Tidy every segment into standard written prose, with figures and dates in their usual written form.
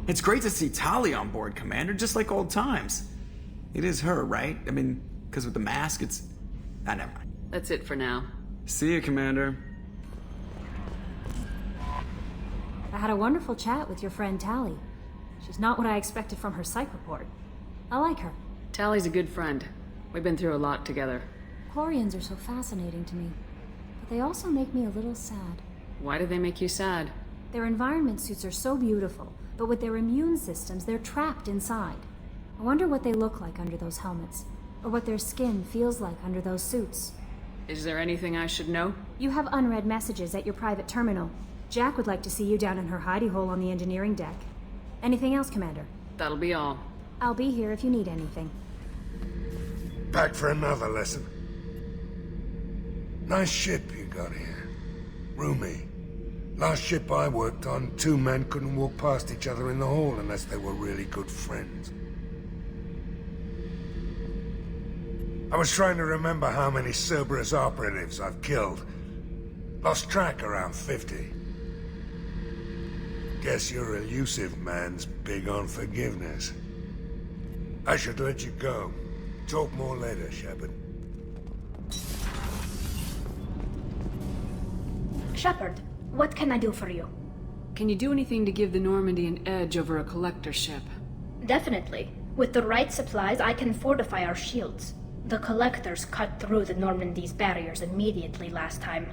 It's great to see Tali on board, Commander, just like old times. It is her, right? I mean, because with the mask, it's... Ah, never mind. That's it for now. See you, Commander. I had a wonderful chat with your friend Tali. She's not what I expected from her psych report. I like her. Tally's a good friend. We've been through a lot together. Quarians are so fascinating to me, but they also make me a little sad. Why do they make you sad? Their environment suits are so beautiful, but with their immune systems, they're trapped inside. I wonder what they look like under those helmets, or what their skin feels like under those suits. Is there anything I should know? You have unread messages at your private terminal. Jack would like to see you down in her hidey hole on the engineering deck. Anything else, Commander? That'll be all. I'll be here if you need anything. Back for another lesson. Nice ship you got here. Roomy. Last ship I worked on, two men couldn't walk past each other in the hall unless they were really good friends. I was trying to remember how many Cerberus operatives I've killed. Lost track around 50. Guess your elusive man's big on forgiveness. I should let you go. Talk more later, Shepard. Shepard, what can I do for you? Can you do anything to give the Normandy an edge over a collector ship? Definitely. With the right supplies, I can fortify our shields. The Collectors cut through the Normandy's barriers immediately last time.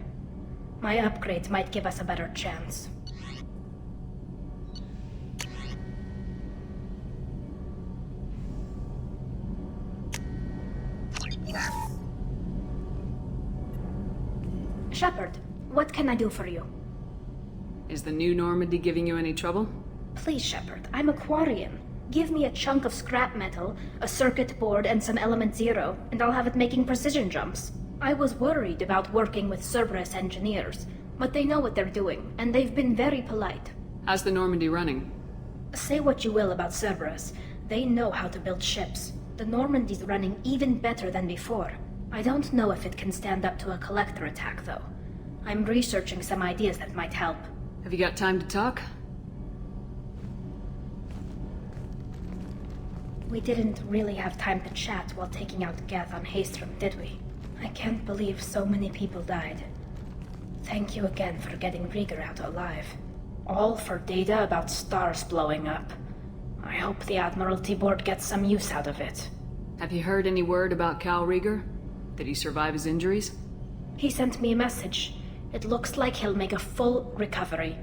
My upgrades might give us a better chance. Shepard, what can I do for you? Is the new Normandy giving you any trouble? Please, Shepard, I'm a Quarian. Give me a chunk of scrap metal, a circuit board, and some element zero, and I'll have it making precision jumps. I was worried about working with Cerberus engineers, but they know what they're doing, and they've been very polite. How's the Normandy running? Say what you will about Cerberus, they know how to build ships. The Normandy's running even better than before. I don't know if it can stand up to a Collector attack, though. I'm researching some ideas that might help. Have you got time to talk? We didn't really have time to chat while taking out Geth on Haestrom, did we? I can't believe so many people died. Thank you again for getting Rieger out alive. All for data about stars blowing up. I hope the Admiralty Board gets some use out of it. Have you heard any word about Cal Rieger? Did he survive his injuries? He sent me a message. It looks like he'll make a full recovery.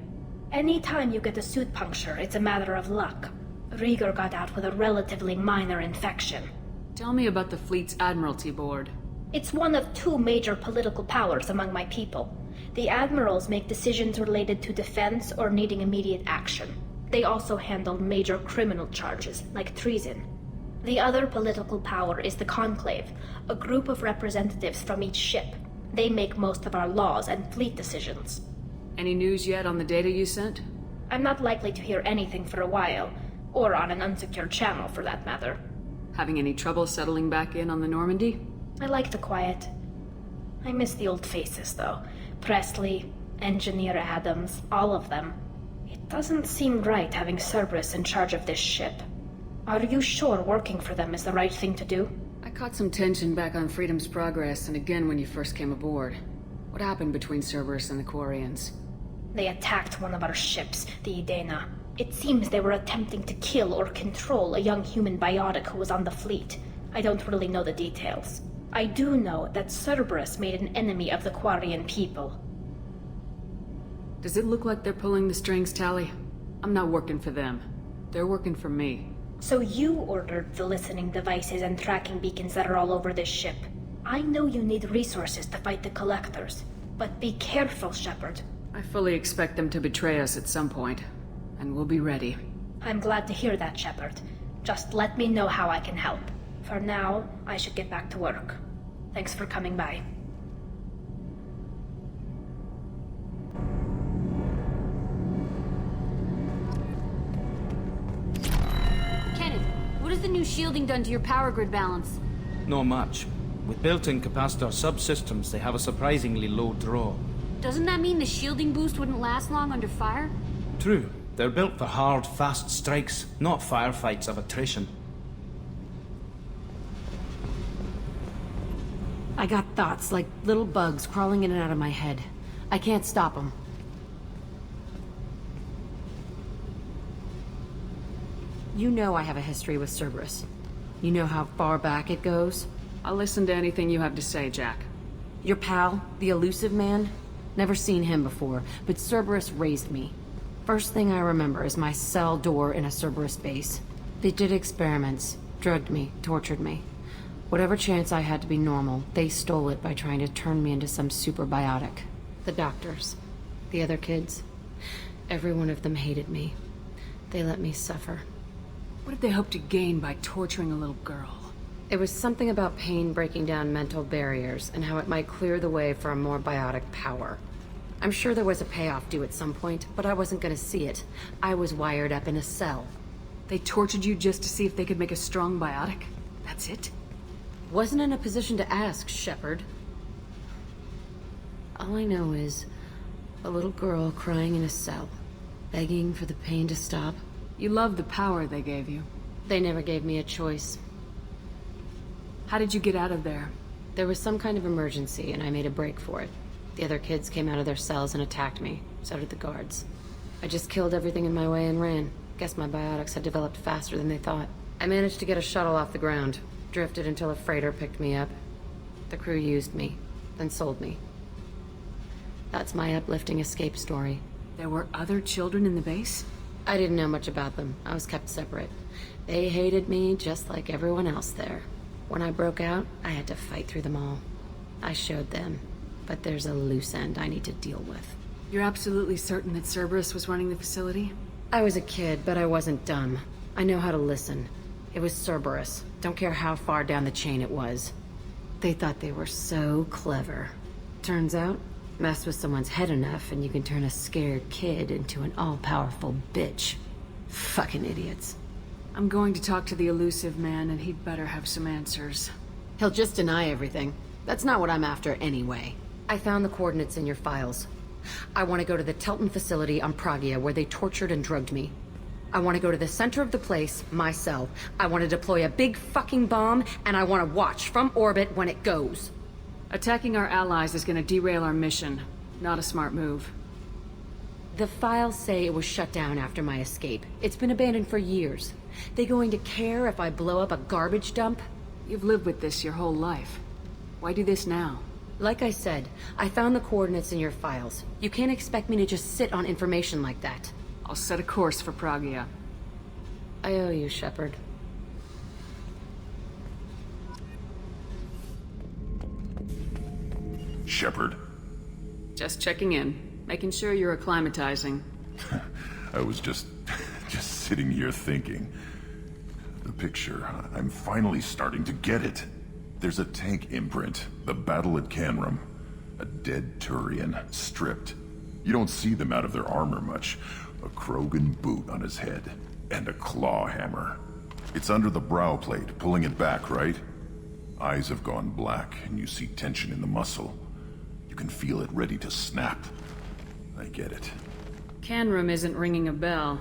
Anytime you get a suit puncture, it's a matter of luck. Rieger got out with a relatively minor infection. Tell me about the fleet's Admiralty Board. It's one of two major political powers among my people. The admirals make decisions related to defense or needing immediate action. They also handle major criminal charges, like treason. The other political power is the Conclave, a group of representatives from each ship. They make most of our laws and fleet decisions. Any news yet on the data you sent? I'm not likely to hear anything for a while, or on an unsecured channel for that matter. Having any trouble settling back in on the Normandy? I like the quiet. I miss the old faces, though. Presley, Engineer Adams, all of them. It doesn't seem right having Cerberus in charge of this ship. Are you sure working for them is the right thing to do? I caught some tension back on Freedom's Progress and again when you first came aboard. What happened between Cerberus and the Quarians? They attacked one of our ships, the Edena. It seems they were attempting to kill or control a young human biotic who was on the fleet. I don't really know the details. I do know that Cerberus made an enemy of the Quarian people. Does it look like they're pulling the strings, Tali? I'm not working for them. They're working for me. So you ordered the listening devices and tracking beacons that are all over this ship. I know you need resources to fight the Collectors, but be careful, Shepard. I fully expect them to betray us at some point, and we'll be ready. I'm glad to hear that, Shepard. Just let me know how I can help. For now, I should get back to work. Thanks for coming by. Kenneth, what has the new shielding done to your power grid balance? Not much. With built-in capacitor subsystems, they have a surprisingly low draw. Doesn't that mean the shielding boost wouldn't last long under fire? True. They're built for hard, fast strikes, not firefights of attrition. I got thoughts like little bugs crawling in and out of my head. I can't stop them. You know I have a history with Cerberus. You know how far back it goes? I'll listen to anything you have to say, Jack. Your pal, the elusive man? Never seen him before, but Cerberus raised me. First thing I remember is my cell door in a Cerberus base. They did experiments, drugged me, tortured me. Whatever chance I had to be normal, they stole it by trying to turn me into some super biotic. The doctors, the other kids, every one of them hated me. They let me suffer. What did they hope to gain by torturing a little girl? It was something about pain breaking down mental barriers and how it might clear the way for a more biotic power. I'm sure there was a payoff due at some point, but I wasn't gonna see it. I was wired up in a cell. They tortured you just to see if they could make a strong biotic? That's it? Wasn't in a position to ask, Shepard. All I know is a little girl crying in a cell, begging for the pain to stop. You love the power they gave you. They never gave me a choice. How did you get out of there? There was some kind of emergency, and I made a break for it. The other kids came out of their cells and attacked me. So did the guards. I just killed everything in my way and ran. Guess my biotics had developed faster than they thought. I managed to get a shuttle off the ground. Drifted until a freighter picked me up. The crew used me, then sold me. That's my uplifting escape story. There were other children in the base? I didn't know much about them. I was kept separate. They hated me just like everyone else there. When I broke out, I had to fight through them all. I showed them, but there's a loose end I need to deal with. You're absolutely certain that Cerberus was running the facility? I was a kid, but I wasn't dumb. I know how to listen. It was Cerberus. Don't care how far down the chain it was. They thought they were so clever. Turns out, mess with someone's head enough and you can turn a scared kid into an all-powerful bitch. Fucking idiots. I'm going to talk to the elusive man, and he'd better have some answers. He'll just deny everything. That's not what I'm after anyway. I found the coordinates in your files. I want to go to the Telton facility on Pragia where they tortured and drugged me. I want to go to the center of the place, my cell. I want to deploy a big fucking bomb, and I want to watch from orbit when it goes. Attacking our allies is going to derail our mission. Not a smart move. The files say it was shut down after my escape. It's been abandoned for years. They going to care if I blow up a garbage dump? You've lived with this your whole life. Why do this now? Like I said, I found the coordinates in your files. You can't expect me to just sit on information like that. I'll set a course for Pragia. I owe you, Shepard. Shepard. Just checking in. Making sure you're acclimatizing. I was just sitting here thinking. The picture, I'm finally starting to get it. There's a tank imprint, the battle at Canrum. A dead Turian, stripped. You don't see them out of their armor much. A Krogan boot on his head, and a claw hammer. It's under the brow plate, pulling it back, right? Eyes have gone black, and you see tension in the muscle. You can feel it ready to snap. I get it. Canrum isn't ringing a bell.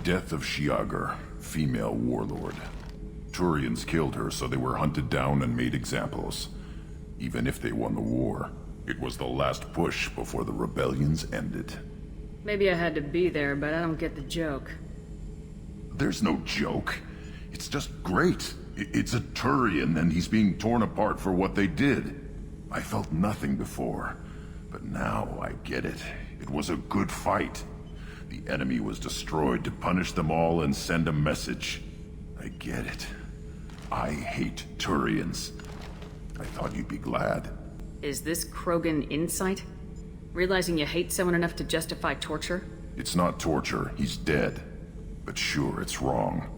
Death of Shiagar, female warlord. Turians killed her, so they were hunted down and made examples. Even if they won the war, it was the last push before the rebellions ended. Maybe I had to be there, but I don't get the joke. There's no joke. It's just great. It's a Turian, and he's being torn apart for what they did. I felt nothing before, but now I get it. It was a good fight. The enemy was destroyed to punish them all and send a message. I get it. I hate Turians. I thought you'd be glad. Is this Krogan insight? Realizing you hate someone enough to justify torture? It's not torture. He's dead. But sure, it's wrong.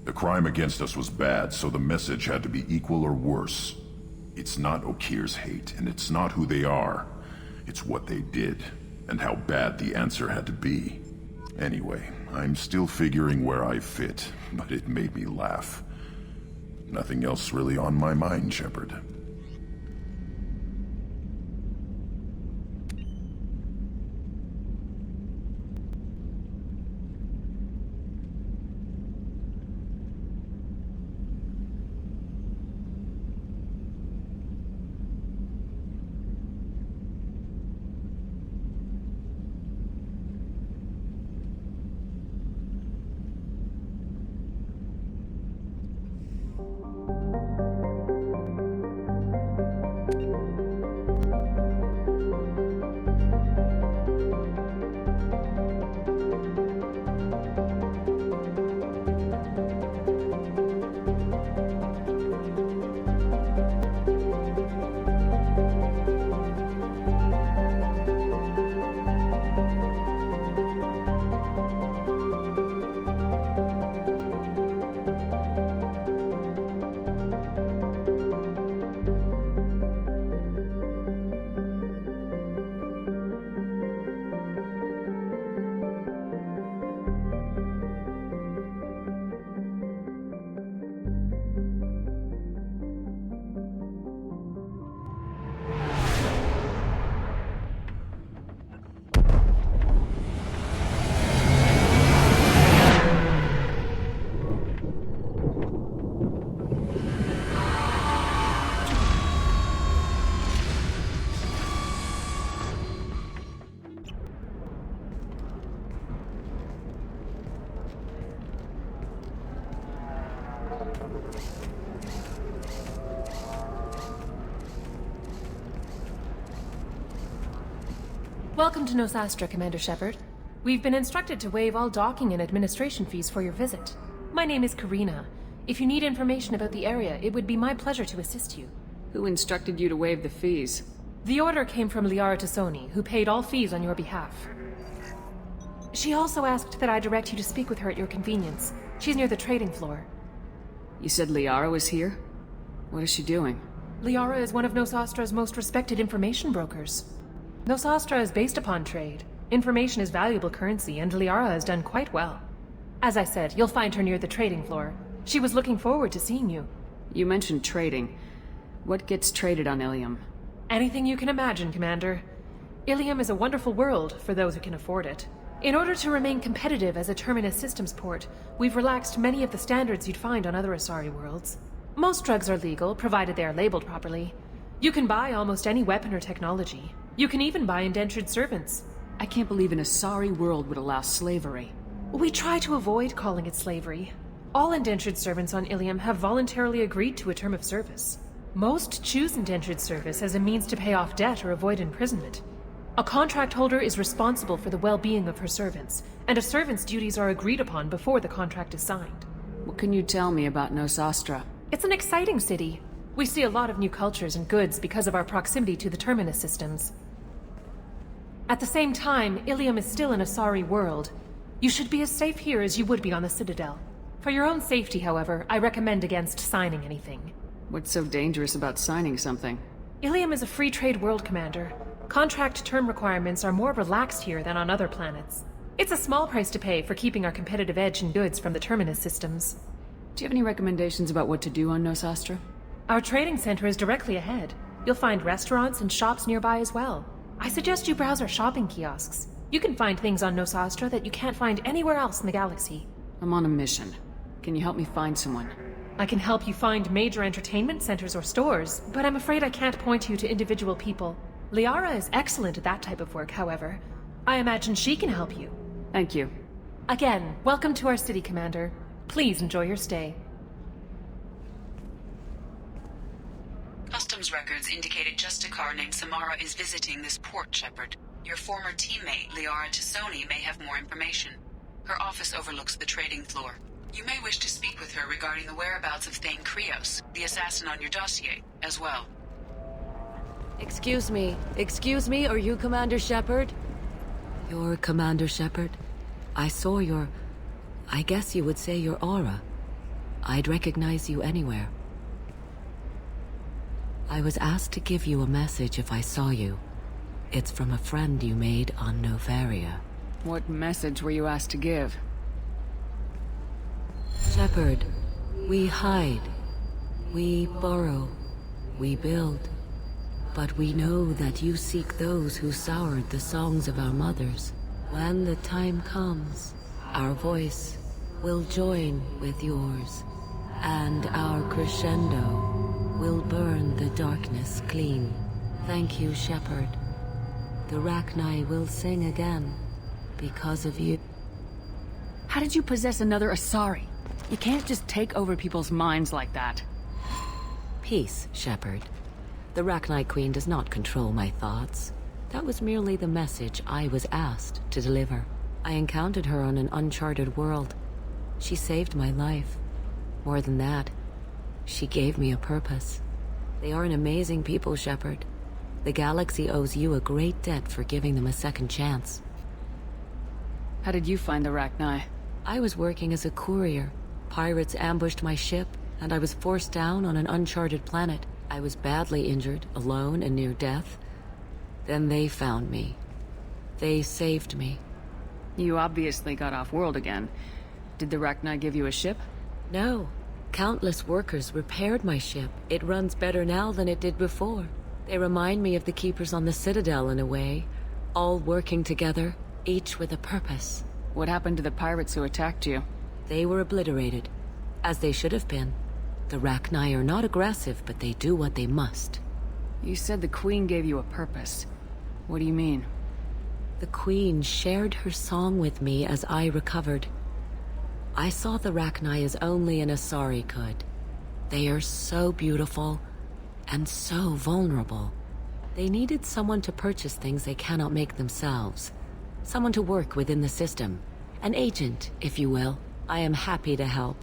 The crime against us was bad, so the message had to be equal or worse. It's not Okir's hate, and it's not who they are. It's what they did, and how bad the answer had to be. Anyway, I'm still figuring where I fit, but it made me laugh. Nothing else really on my mind, Shepard. Welcome to Nosastra, Commander Shepard. We've been instructed to waive all docking and administration fees for your visit. My name is Karina. If you need information about the area, it would be my pleasure to assist you. Who instructed you to waive the fees? The order came from Liara Tassoni, who paid all fees on your behalf. She also asked that I direct you to speak with her at your convenience. She's near the trading floor. You said Liara was here? What is she doing? Liara is one of Nosastra's most respected information brokers. Nosastra is based upon trade. Information is valuable currency, and Liara has done quite well. As I said, you'll find her near the trading floor. She was looking forward to seeing you. You mentioned trading. What gets traded on Ilium? Anything you can imagine, Commander. Ilium is a wonderful world for those who can afford it. In order to remain competitive as a Terminus systems port, we've relaxed many of the standards you'd find on other Asari worlds. Most drugs are legal, provided they are labeled properly. You can buy almost any weapon or technology. You can even buy indentured servants. I can't believe an Asari world would allow slavery. We try to avoid calling it slavery. All indentured servants on Ilium have voluntarily agreed to a term of service. Most choose indentured service as a means to pay off debt or avoid imprisonment. A contract holder is responsible for the well-being of her servants, and a servant's duties are agreed upon before the contract is signed. What can you tell me about Nosastra? It's an exciting city. We see a lot of new cultures and goods because of our proximity to the Terminus systems. At the same time, Ilium is still an Asari world. You should be as safe here as you would be on the Citadel. For your own safety, however, I recommend against signing anything. What's so dangerous about signing something? Ilium is a free trade world, Commander. Contract term requirements are more relaxed here than on other planets. It's a small price to pay for keeping our competitive edge in goods from the Terminus systems. Do you have any recommendations about what to do on Nosastra? Our trading center is directly ahead. You'll find restaurants and shops nearby as well. I suggest you browse our shopping kiosks. You can find things on Nosastra that you can't find anywhere else in the galaxy. I'm on a mission. Can you help me find someone? I can help you find major entertainment centers or stores, but I'm afraid I can't point you to individual people. Liara is excellent at that type of work, however. I imagine she can help you. Thank you. Again, welcome to our city, Commander. Please enjoy your stay. Customs records indicated Justicar named Samara is visiting this port, Shepard. Your former teammate, Liara Tassoni, may have more information. Her office overlooks the trading floor. You may wish to speak with her regarding the whereabouts of Thane Krios, the assassin on your dossier, as well. Excuse me, are you Commander Shepard? You're Commander Shepard? I saw I guess you would say your aura. I'd recognize you anywhere. I was asked to give you a message if I saw you. It's from a friend you made on Novaria. What message were you asked to give? Shepard, we hide. We borrow. We build. But we know that you seek those who soured the songs of our mothers. When the time comes, our voice will join with yours, and our crescendo will burn the darkness clean. Thank you, Shepard. The Rachni will sing again, because of you. How did you possess another Asari? You can't just take over people's minds like that. Peace, Shepard. The Rachni Queen does not control my thoughts. That was merely the message I was asked to deliver. I encountered her on an uncharted world. She saved my life. More than that, she gave me a purpose. They are an amazing people, Shepard. The galaxy owes you a great debt for giving them a second chance. How did you find the Rachni? I was working as a courier. Pirates ambushed my ship, and I was forced down on an uncharted planet. I was badly injured, alone and near death. Then they found me. They saved me. You obviously got off-world again. Did the Rachni give you a ship? No. Countless workers repaired my ship. It runs better now than it did before. They remind me of the Keepers on the Citadel in a way. All working together, each with a purpose. What happened to the pirates who attacked you? They were obliterated, as they should have been. The Rachni are not aggressive, but they do what they must. You said the Queen gave you a purpose. What do you mean? The Queen shared her song with me as I recovered. I saw the Rachni as only an Asari could. They are so beautiful and so vulnerable. They needed someone to purchase things they cannot make themselves. Someone to work within the system. An agent, if you will. I am happy to help.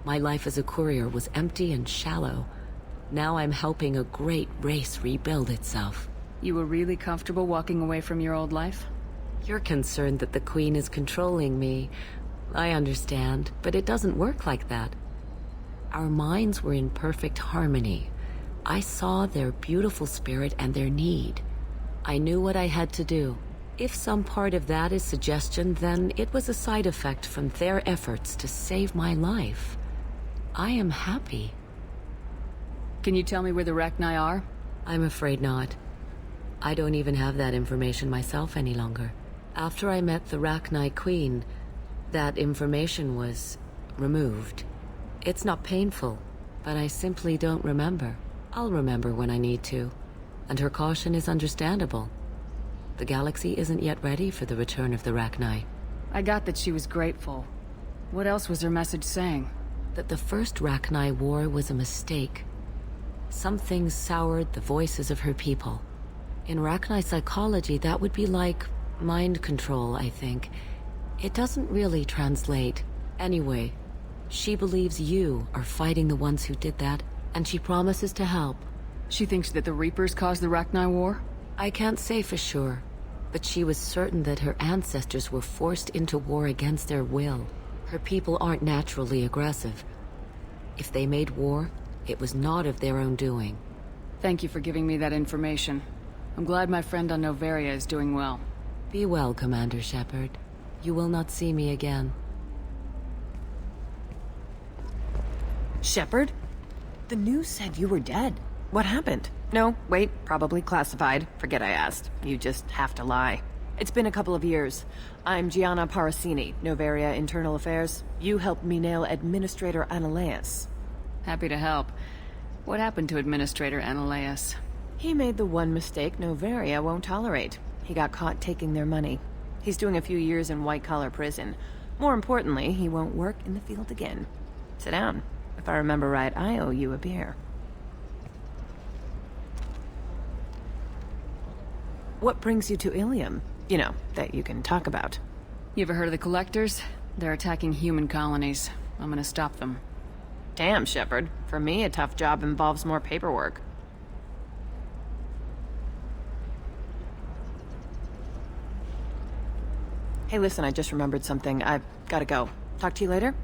My life as a courier was empty and shallow. Now I'm helping a great race rebuild itself. You were really comfortable walking away from your old life? You're concerned that the Queen is controlling me. I understand, but it doesn't work like that. Our minds were in perfect harmony. I saw their beautiful spirit and their need. I knew what I had to do. If some part of that is suggestion, then it was a side effect from their efforts to save my life. I am happy. Can you tell me where the Rachni are? I'm afraid not. I don't even have that information myself any longer. After I met the Rachni Queen, that information was removed. It's not painful, but I simply don't remember. I'll remember when I need to, and her caution is understandable. The galaxy isn't yet ready for the return of the Rachni. I got that she was grateful. What else was her message saying? That the first Rachni war was a mistake. Some things soured the voices of her people. In Rachni psychology, that would be like mind control, I think. It doesn't really translate. Anyway, she believes you are fighting the ones who did that, and she promises to help. She thinks that the Reapers caused the Rachni War? I can't say for sure, but she was certain that her ancestors were forced into war against their will. Her people aren't naturally aggressive. If they made war, it was not of their own doing. Thank you for giving me that information. I'm glad my friend on Noveria is doing well. Be well, Commander Shepard. You will not see me again. Shepard? The news said you were dead. What happened? No, wait, probably classified. Forget I asked. You just have to lie. It's been a couple of years. I'm Gianna Parasini, Noveria Internal Affairs. You helped me nail Administrator Analeas. Happy to help. What happened to Administrator Analeas? He made the one mistake Noveria won't tolerate. He got caught taking their money. He's doing a few years in white-collar prison. More importantly, he won't work in the field again. Sit down. If I remember right, I owe you a beer. What brings you to Ilium? You know, that you can talk about. You ever heard of the Collectors? They're attacking human colonies. I'm gonna stop them. Damn, Shepard. For me, a tough job involves more paperwork. Hey, listen, I just remembered something. I've gotta go. Talk to you later?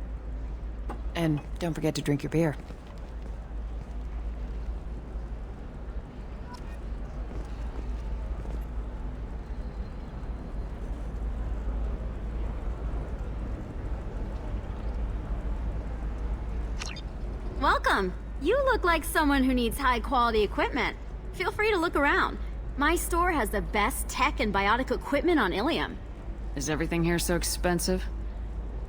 And don't forget to drink your beer. Welcome. You look like someone who needs high-quality equipment. Feel free to look around. My store has the best tech and biotic equipment on Ilium. Is everything here so expensive?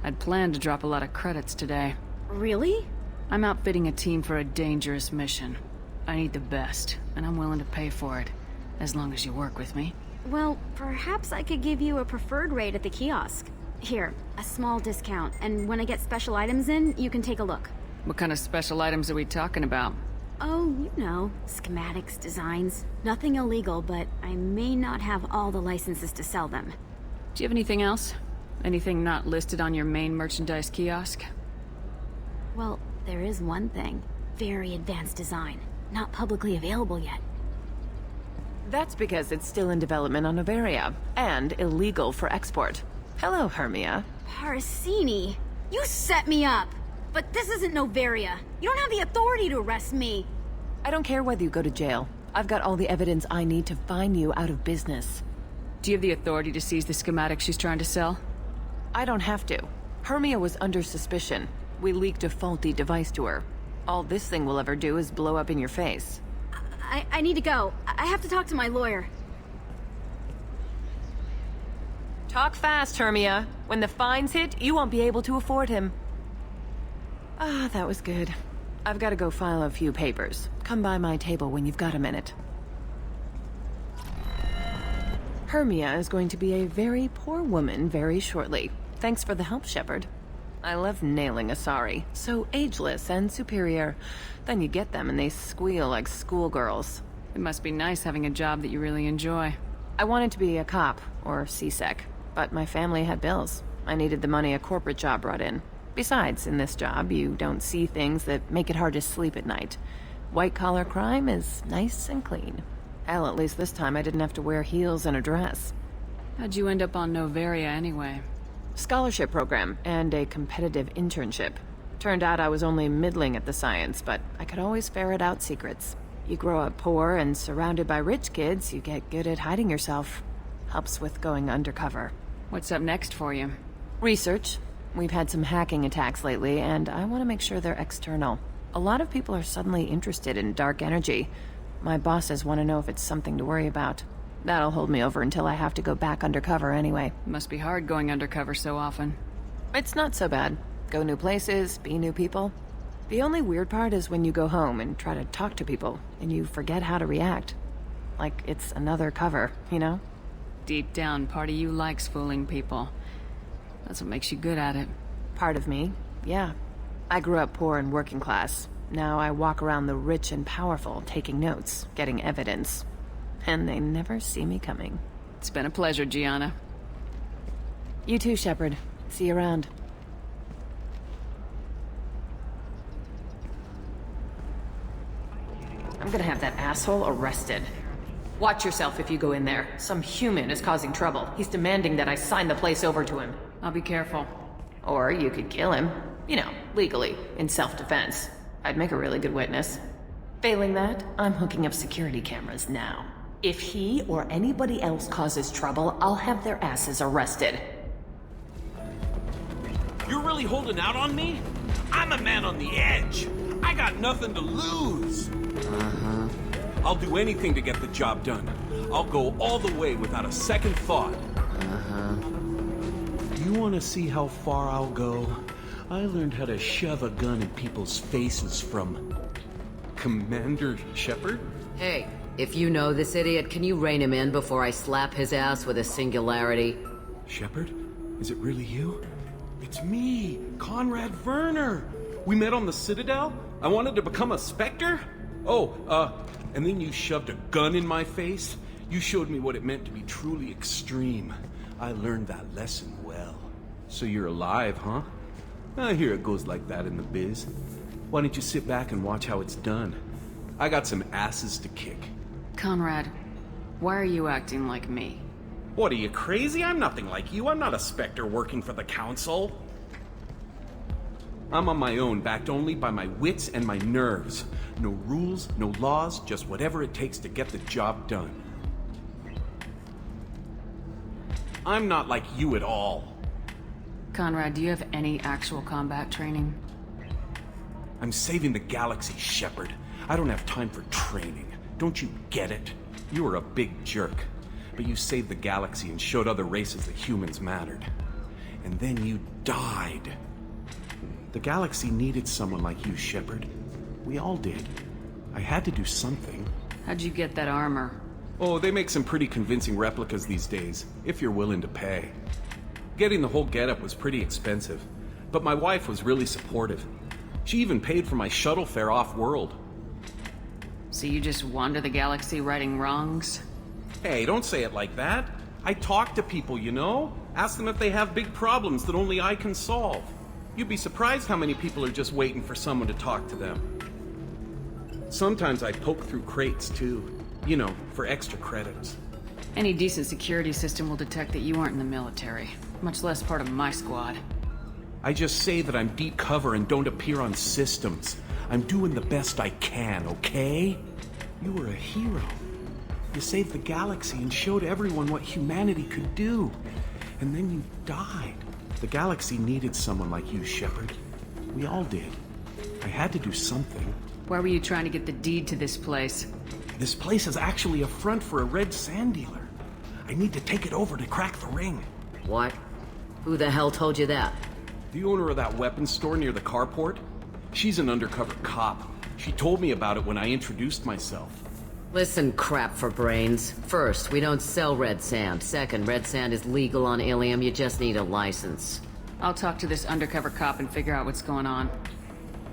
I'd planned to drop a lot of credits today. Really? I'm outfitting a team for a dangerous mission. I need the best, and I'm willing to pay for it, as long as you work with me. Well, perhaps I could give you a preferred rate at the kiosk. Here, a small discount, and when I get special items in, you can take a look. What kind of special items are we talking about? Oh, you know, schematics, designs. Nothing illegal, but I may not have all the licenses to sell them. Do you have anything else? Anything not listed on your main merchandise kiosk? Well, there is one thing. Very advanced design. Not publicly available yet. That's because it's still in development on Noveria, and illegal for export. Hello, Hermia. Parasini! You set me up! But this isn't Noveria. You don't have the authority to arrest me. I don't care whether you go to jail. I've got all the evidence I need to find you out of business. Do you have the authority to seize the schematics she's trying to sell? I don't have to. Hermia was under suspicion. We leaked a faulty device to her. All this thing will ever do is blow up in your face. I need to go. I have to talk to my lawyer. Talk fast, Hermia. When the fines hit, you won't be able to afford him. Ah, that was good. I've got to go file a few papers. Come by my table when you've got a minute. Hermia is going to be a very poor woman very shortly. Thanks for the help, Shepard. I love nailing Asari. So ageless and superior. Then you get them and they squeal like schoolgirls. It must be nice having a job that you really enjoy. I wanted to be a cop, or CSEC, but my family had bills. I needed the money a corporate job brought in. Besides, in this job, you don't see things that make it hard to sleep at night. White-collar crime is nice and clean. Hell, at least this time I didn't have to wear heels and a dress. How'd you end up on Noveria anyway? Scholarship program and a competitive internship. Turned out I was only middling at the science, but I could always ferret out secrets. You grow up poor and surrounded by rich kids, you get good at hiding yourself. Helps with going undercover. What's up next for you? Research. We've had some hacking attacks lately, and I want to make sure they're external. A lot of people are suddenly interested in dark energy. My bosses want to know if it's something to worry about. That'll hold me over until I have to go back undercover anyway. Must be hard going undercover so often. It's not so bad. Go new places, be new people. The only weird part is when you go home and try to talk to people, and you forget how to react. Like it's another cover, you know? Deep down, part of you likes fooling people. That's what makes you good at it. Part of me, yeah. I grew up poor and working class. Now I walk around the rich and powerful, taking notes, getting evidence. And they never see me coming. It's been a pleasure, Gianna. You too, Shepard. See you around. I'm gonna have that asshole arrested. Watch yourself if you go in there. Some human is causing trouble. He's demanding that I sign the place over to him. I'll be careful. Or you could kill him. You know, legally, in self-defense. I'd make a really good witness. Failing that, I'm hooking up security cameras now. If he or anybody else causes trouble, I'll have their asses arrested. You're really holding out on me? I'm a man on the edge. I got nothing to lose. I'll do anything to get the job done. I'll go all the way without a second thought. You want to see how far I'll go? I learned how to shove a gun in people's faces from Commander Shepard? Hey, if you know this idiot, can you rein him in before I slap his ass with a singularity? Shepard? Is it really you? It's me, Conrad Werner. We met on the Citadel? I wanted to become a Spectre? And then you shoved a gun in my face? You showed me what it meant to be truly extreme. I learned that lesson well. So you're alive, huh? I hear it goes like that in the biz. Why don't you sit back and watch how it's done? I got some asses to kick. Conrad, why are you acting like me? What, are you crazy? I'm nothing like you. I'm not a Spectre working for the Council. I'm on my own, backed only by my wits and my nerves. No rules, no laws, just whatever it takes to get the job done. I'm not like you at all. Conrad, do you have any actual combat training? I'm saving the galaxy, Shepard. I don't have time for training. Don't you get it? You were a big jerk, but you saved the galaxy and showed other races that humans mattered. And then you died. The galaxy needed someone like you, Shepard. We all did. I had to do something. How'd you get that armor? Oh, they make some pretty convincing replicas these days, if you're willing to pay. Getting the whole getup was pretty expensive, but my wife was really supportive. She even paid for my shuttle fare off-world. So you just wander the galaxy righting wrongs? Hey, don't say it like that. I talk to people, you know? Ask them if they have big problems that only I can solve. You'd be surprised how many people are just waiting for someone to talk to them. Sometimes I poke through crates, too. You know, for extra credits. Any decent security system will detect that you aren't in the military, much less part of my squad. I just say that I'm deep cover and don't appear on systems. I'm doing the best I can, okay? You were a hero. You saved the galaxy and showed everyone what humanity could do. And then you died. The galaxy needed someone like you, Shepard. We all did. I had to do something. Why were you trying to get the deed to this place? This place is actually a front for a red sand dealer. I need to take it over to crack the ring. What? Who the hell told you that? The owner of that weapons store near the carport. She's an undercover cop. She told me about it when I introduced myself. Listen, crap for brains. First, we don't sell red sand. Second, red sand is legal on Ilium, you just need a license. I'll talk to this undercover cop and figure out what's going on.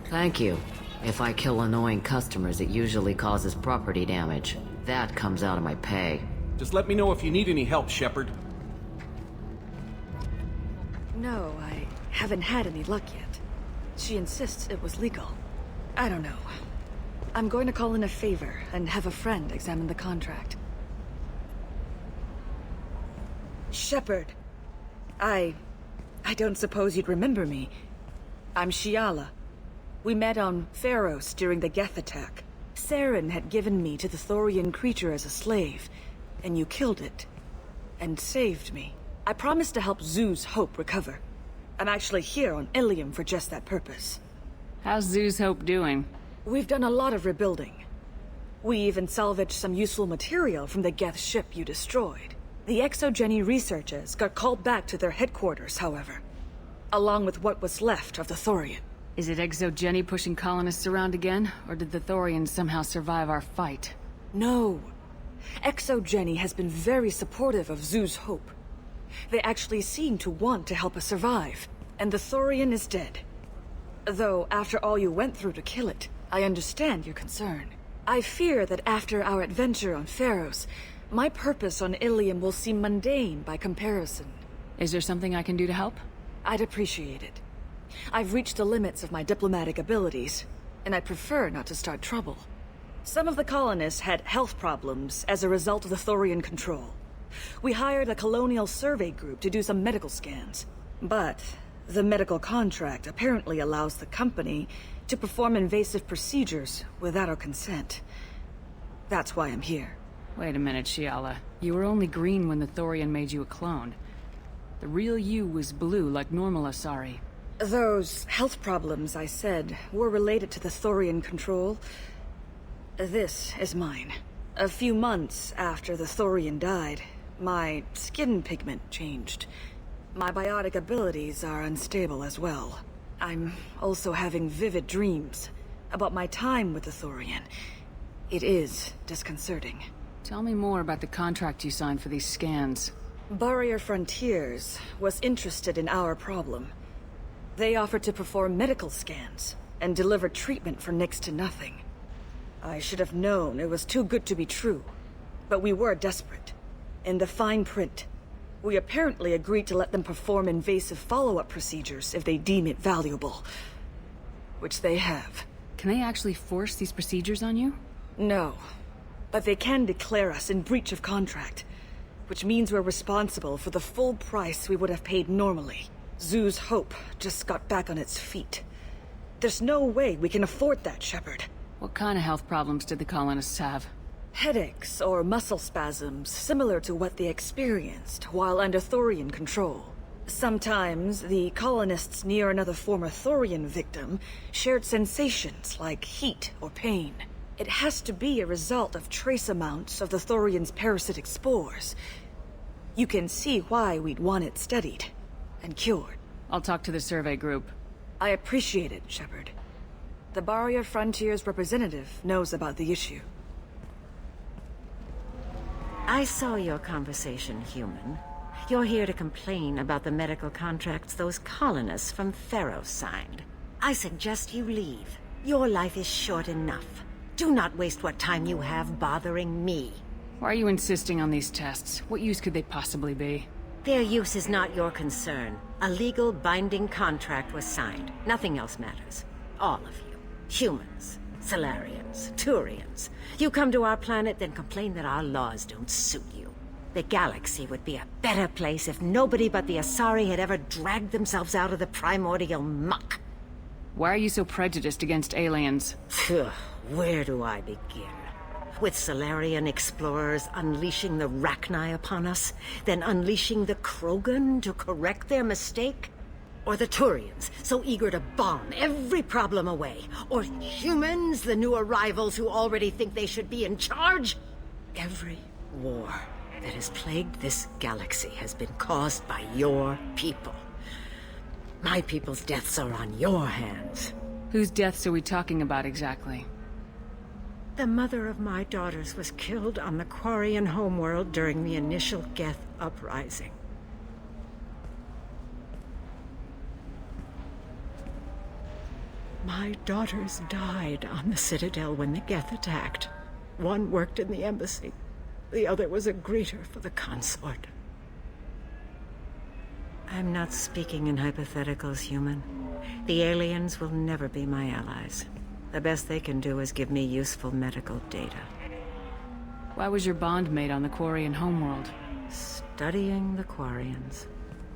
Thank you. If I kill annoying customers, it usually causes property damage. That comes out of my pay. Just let me know if you need any help, Shepard. No, I haven't had any luck yet. She insists it was legal. I don't know. I'm going to call in a favor and have a friend examine the contract. Shepard. I don't suppose you'd remember me. I'm Shiala. We met on Pharos during the Geth attack. Saren had given me to the Thorian creature as a slave, and you killed it. And saved me. I promised to help Zoo's Hope recover. I'm actually here on Ilium for just that purpose. How's Zoo's Hope doing? We've done a lot of rebuilding. We even salvaged some useful material from the Geth ship you destroyed. The Exogeny researchers got called back to their headquarters, however. Along with what was left of the Thorian. Is it Exogeny pushing colonists around again, or did the Thorians somehow survive our fight? No. Exogeny has been very supportive of Zoo's Hope. They actually seem to want to help us survive, and the Thorian is dead. Though, after all you went through to kill it, I understand your concern. I fear that after our adventure on Pharos, my purpose on Ilium will seem mundane by comparison. Is there something I can do to help? I'd appreciate it. I've reached the limits of my diplomatic abilities, and I prefer not to start trouble. Some of the colonists had health problems as a result of the Thorian control. We hired a colonial survey group to do some medical scans. But the medical contract apparently allows the company to perform invasive procedures without our consent. That's why I'm here. Wait a minute, Shiala. You were only green when the Thorian made you a clone. The real you was blue like normal Asari. Those health problems I said were related to the Thorian control. This is mine. A few months after the Thorian died, my skin pigment changed. My biotic abilities are unstable as well. I'm also having vivid dreams about my time with the Thorian. It is disconcerting. Tell me more about the contract you signed for these scans. Barrier Frontiers was interested in our problem. They offered to perform medical scans and deliver treatment for next to nothing. I should have known it was too good to be true, but we were desperate. In the fine print, we apparently agreed to let them perform invasive follow-up procedures if they deem it valuable. Which they have. Can they actually force these procedures on you? No, but they can declare us in breach of contract, which means we're responsible for the full price we would have paid normally. Zoo's Hope just got back on its feet. There's no way we can afford that, Shepard. What kind of health problems did the colonists have? Headaches or muscle spasms similar to what they experienced while under Thorian control. Sometimes the colonists near another former Thorian victim shared sensations like heat or pain. It has to be a result of trace amounts of the Thorian's parasitic spores. You can see why we'd want it studied and cured. I'll talk to the survey group. I appreciate it, Shepard. The Barrier Frontiers representative knows about the issue. I saw your conversation, human. You're here to complain about the medical contracts those colonists from Pharos signed. I suggest you leave. Your life is short enough. Do not waste what time you have bothering me. Why are you insisting on these tests? What use could they possibly be? Their use is not your concern. A legal, binding contract was signed. Nothing else matters. All of you. Humans, Salarians, Turians. You come to our planet, then complain that our laws don't suit you. The galaxy would be a better place if nobody but the Asari had ever dragged themselves out of the primordial muck. Why are you so prejudiced against aliens? Where do I begin? With Salarian explorers unleashing the Rachni upon us, then unleashing the Krogan to correct their mistake? Or the Turians, so eager to bomb every problem away? Or humans, the new arrivals who already think they should be in charge? Every war that has plagued this galaxy has been caused by your people. My people's deaths are on your hands. Whose deaths are we talking about exactly? The mother of my daughters was killed on the Quarian homeworld during the initial Geth uprising. My daughters died on the Citadel when the Geth attacked. One worked in the embassy. The other was a greeter for the consort. I'm not speaking in hypotheticals, human. The aliens will never be my allies. The best they can do is give me useful medical data. Why was your bond made on the Quarian homeworld? Studying the Quarians.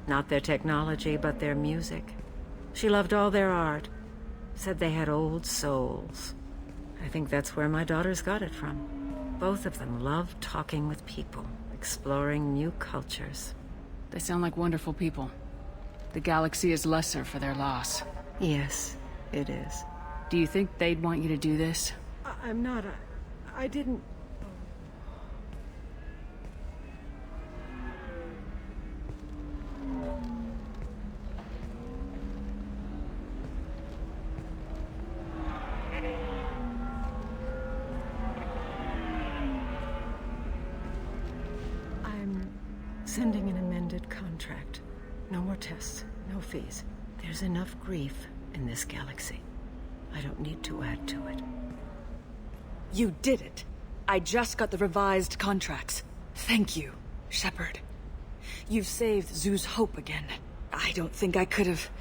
Not their technology, but their music. She loved all their art. Said they had old souls. I think that's where my daughters got it from. Both of them loved talking with people, exploring new cultures. They sound like wonderful people. The galaxy is lesser for their loss. Yes, it is. Do you think they'd want you to do this? I'm not. I didn't... Sending an amended contract. No more tests, no fees. There's enough grief in this galaxy. I don't need to add to it. You did it. I just got the revised contracts. Thank you, Shepard. You've saved Zoo's hope again. I don't think I could have...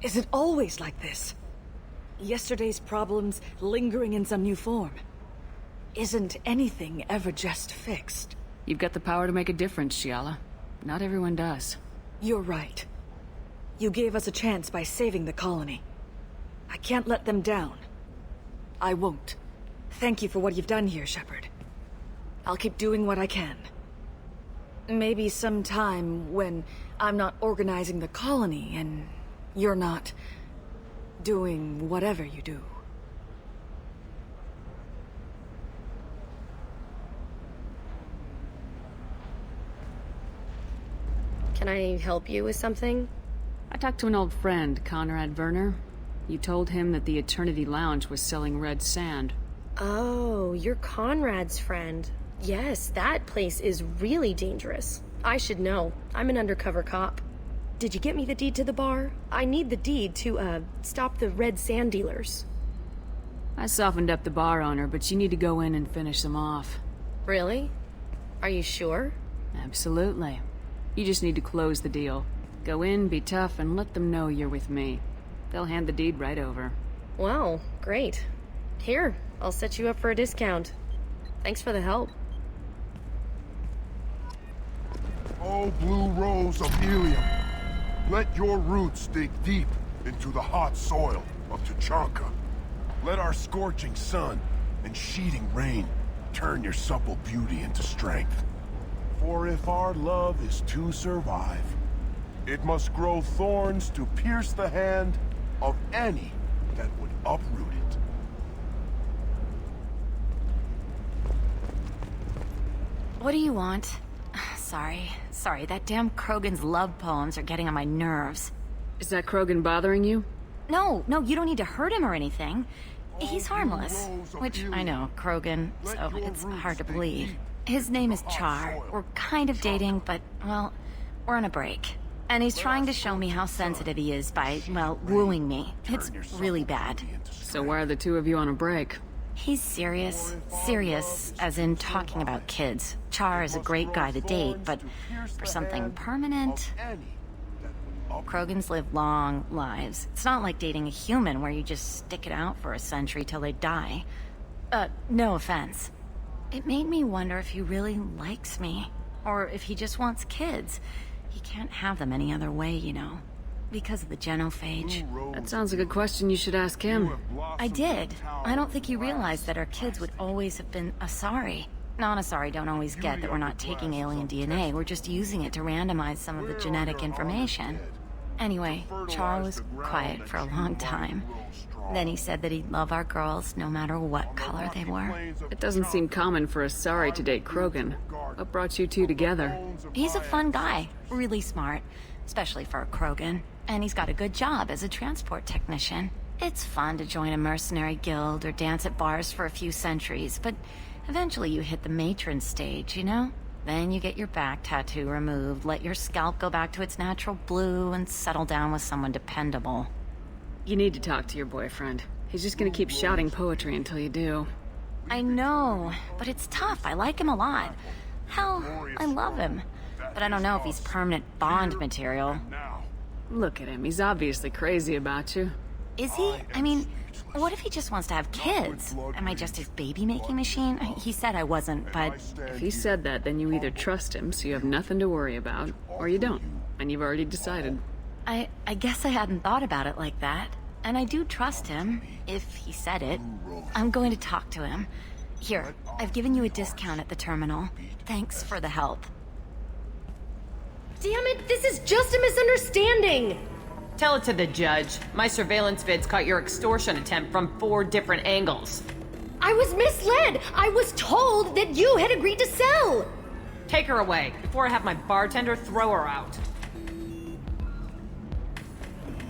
Is it always like this? Yesterday's problems lingering in some new form. Isn't anything ever just fixed? You've got the power to make a difference, Shiala. Not everyone does. You're right. You gave us a chance by saving the colony. I can't let them down. I won't. Thank you for what you've done here, Shepard. I'll keep doing what I can. Maybe sometime when I'm not organizing the colony and you're not doing whatever you do. Can I help you with something? I talked to an old friend, Conrad Werner. You told him that the Eternity Lounge was selling red sand. Oh, you're Conrad's friend. Yes, that place is really dangerous. I should know. I'm an undercover cop. Did you get me the deed to the bar? I need the deed to, stop the red sand dealers. I softened up the bar owner, but you need to go in and finish them off. Really? Are you sure? Absolutely. You just need to close the deal. Go in, be tough, and let them know you're with me. They'll hand the deed right over. Wow, great. Here, I'll set you up for a discount. Thanks for the help. Oh, blue rose of helium. Let your roots dig deep into the hot soil of Tuchanka. Let our scorching sun and sheeting rain turn your supple beauty into strength. For if our love is to survive, it must grow thorns to pierce the hand of any that would uproot it. What do you want? Sorry, that damn Krogan's love poems are getting on my nerves. Is that Krogan bothering you? No, you don't need to hurt him or anything. He's harmless. Which, I know, Krogan, so it's hard to believe. His name is Char. We're kind of dating, but, well, we're on a break. And he's trying to show me how sensitive he is by, well, wooing me. It's really bad. So why are the two of you on a break? He's serious. Serious, as in talking about kids. Char is a great guy to date, but for something permanent... Krogans live long lives. It's not like dating a human where you just stick it out for a century till they die. No offense. It made me wonder if he really likes me. Or if he just wants kids. He can't have them any other way, you know. Because of the genophage. That sounds like a question you should ask him. I did. I don't think he realized that our kids would always have been Asari. Non-Asari don't always get that we're not taking alien DNA, we're just using it to randomize some of the genetic information. Anyway, Char was quiet for a long time. Then he said that he'd love our girls no matter what color they were. It doesn't seem common for Asari to date Krogan. What brought you two together? He's a fun guy, really smart, especially for a Krogan. And he's got a good job as a transport technician. It's fun to join a mercenary guild or dance at bars for a few centuries, but eventually you hit the matron stage, you know? Then you get your back tattoo removed, let your scalp go back to its natural blue, and settle down with someone dependable. You need to talk to your boyfriend. He's just gonna keep shouting poetry until you do. I know, but it's tough. I like him a lot. Hell, I love him. But I don't know if he's permanent Bond material. Look at him. He's obviously crazy about you. Is he? I mean, what if he just wants to have kids? Am I just his baby-making machine? He said I wasn't, but... If he said that, then you either trust him, so you have nothing to worry about, or you don't, and you've already decided. I guess I hadn't thought about it like that. And I do trust him, if he said it. I'm going to talk to him. Here, I've given you a discount at the terminal. Thanks for the help. Damn it, this is just a misunderstanding! Tell it to the judge. My surveillance vids caught your extortion attempt from 4 different angles. I was misled! I was told that you had agreed to sell! Take her away, before I have my bartender throw her out.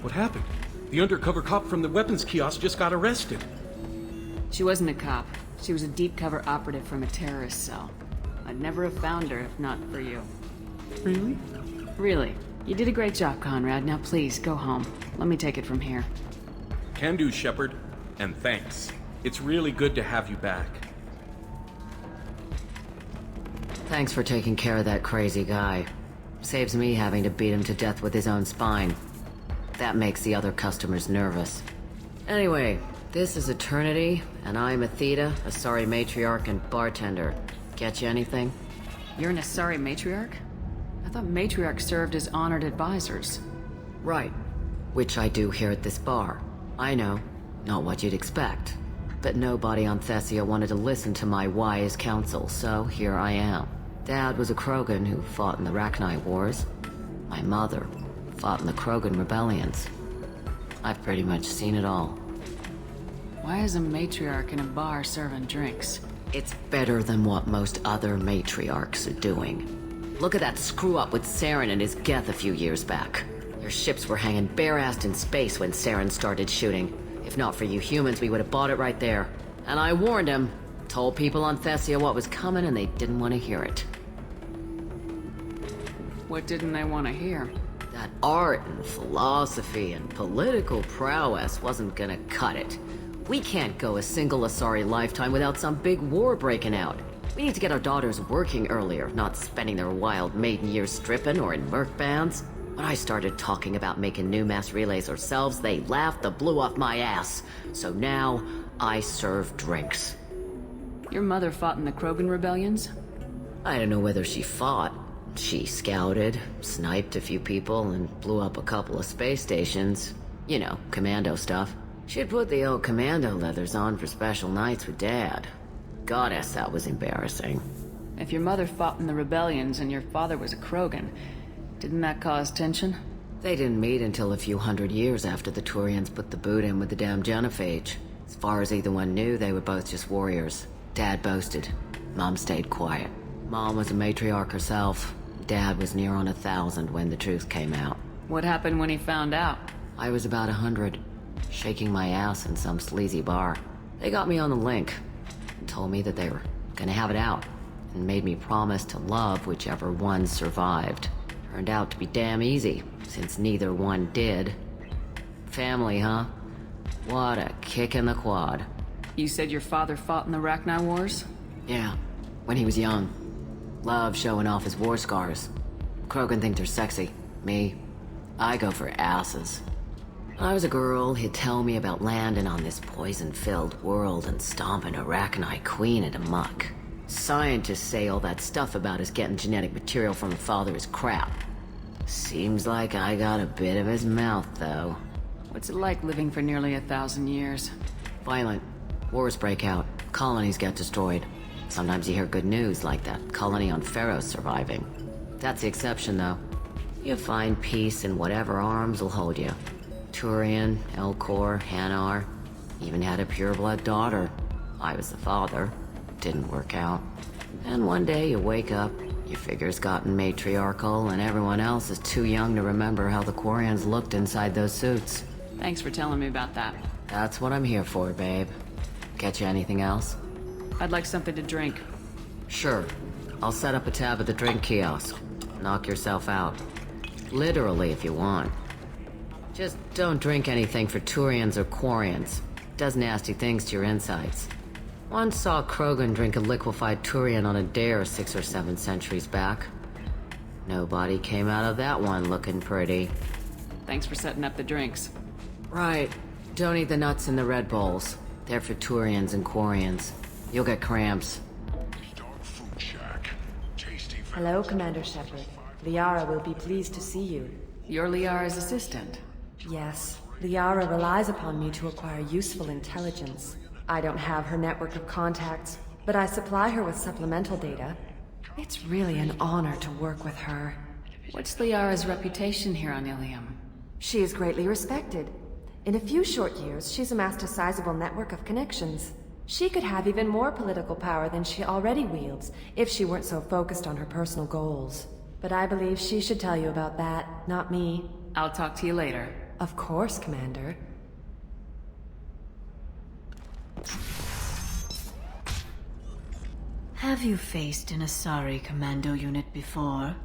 What happened? The undercover cop from the weapons kiosk just got arrested. She wasn't a cop. She was a deep cover operative from a terrorist cell. I'd never have found her if not for you. Really? Really. You did a great job, Conrad. Now please, go home. Let me take it from here. Can do, Shepard. And thanks. It's really good to have you back. Thanks for taking care of that crazy guy. Saves me having to beat him to death with his own spine. That makes the other customers nervous. Anyway, this is Eternity, and I'm Athena, Asari matriarch and bartender. Get you anything? You're an Asari matriarch? I thought matriarchs served as honored advisors. Right. Which I do here at this bar. I know. Not what you'd expect. But nobody on Thessia wanted to listen to my wise counsel, so here I am. Dad was a Krogan who fought in the Rachni Wars. My mother fought in the Krogan rebellions. I've pretty much seen it all. Why is a matriarch in a bar serving drinks? It's better than what most other matriarchs are doing. Look at that screw-up with Saren and his geth a few years back. Their ships were hanging bare-assed in space when Saren started shooting. If not for you humans, we would have bought it right there. And I warned him. Told people on Thessia what was coming and they didn't want to hear it. What didn't they want to hear? That art and philosophy and political prowess wasn't gonna cut it. We can't go a single Asari lifetime without some big war breaking out. We need to get our daughters working earlier, not spending their wild maiden years stripping or in merc bands. When I started talking about making new mass relays ourselves, they laughed the blue off my ass. So now, I serve drinks. Your mother fought in the Krogan rebellions? I don't know whether she fought. She scouted, sniped a few people, and blew up a couple of space stations. You know, commando stuff. She'd put the old commando leathers on for special nights with Dad. Goddess, that was embarrassing. If your mother fought in the rebellions and your father was a Krogan, didn't that cause tension? They didn't meet until a few hundred years after the Turians put the boot in with the damn genophage. As far as either one knew, they were both just warriors. Dad boasted. Mom stayed quiet. Mom was a matriarch herself. Dad was near on 1,000 when the truth came out. What happened when he found out? I was about 100, shaking my ass in some sleazy bar. They got me on the link, and told me that they were gonna have it out, and made me promise to love whichever one survived. Turned out to be damn easy, since neither one did. Family, huh? What a kick in the quad. You said your father fought in the Rachni Wars? Yeah, when he was young. Love showing off his war scars. Krogan think they're sexy. Me, I go for asses. When I was a girl, he'd tell me about landing on this poison-filled world and stomping a Rachni queen into muck. Scientists say all that stuff about us getting genetic material from her father is crap. Seems like I got a bit of his mouth, though. What's it like living for nearly 1,000 years? Violent. Wars break out. Colonies get destroyed. Sometimes you hear good news, like that colony on Pharaoh surviving. That's the exception, though. You find peace in whatever arms will hold you. Turian, Elcor, Hanar. Even had a pureblood daughter. I was the father. Didn't work out. And one day you wake up, your figure's gotten matriarchal, and everyone else is too young to remember how the Quarians looked inside those suits. Thanks for telling me about that. That's what I'm here for, babe. Get you anything else? I'd like something to drink. Sure. I'll set up a tab at the drink kiosk. Knock yourself out. Literally, if you want. Just don't drink anything for Turians or Quarians. Does nasty things to your insides. Once saw Krogan drink a liquefied Turian on a dare 6 or 7 centuries back. Nobody came out of that one looking pretty. Thanks for setting up the drinks. Right. Don't eat the nuts in the Red Bowls. They're for Turians and Quarians. You'll get cramps. Hello, Commander Shepard. Liara will be pleased to see you. You're Liara's assistant. Yes. Liara relies upon me to acquire useful intelligence. I don't have her network of contacts, but I supply her with supplemental data. It's really an honor to work with her. What's Liara's reputation here on Ilium? She is greatly respected. In a few short years, she's amassed a sizable network of connections. She could have even more political power than she already wields, if she weren't so focused on her personal goals. But I believe she should tell you about that, not me. I'll talk to you later. Of course, Commander. Have you faced an Asari commando unit before?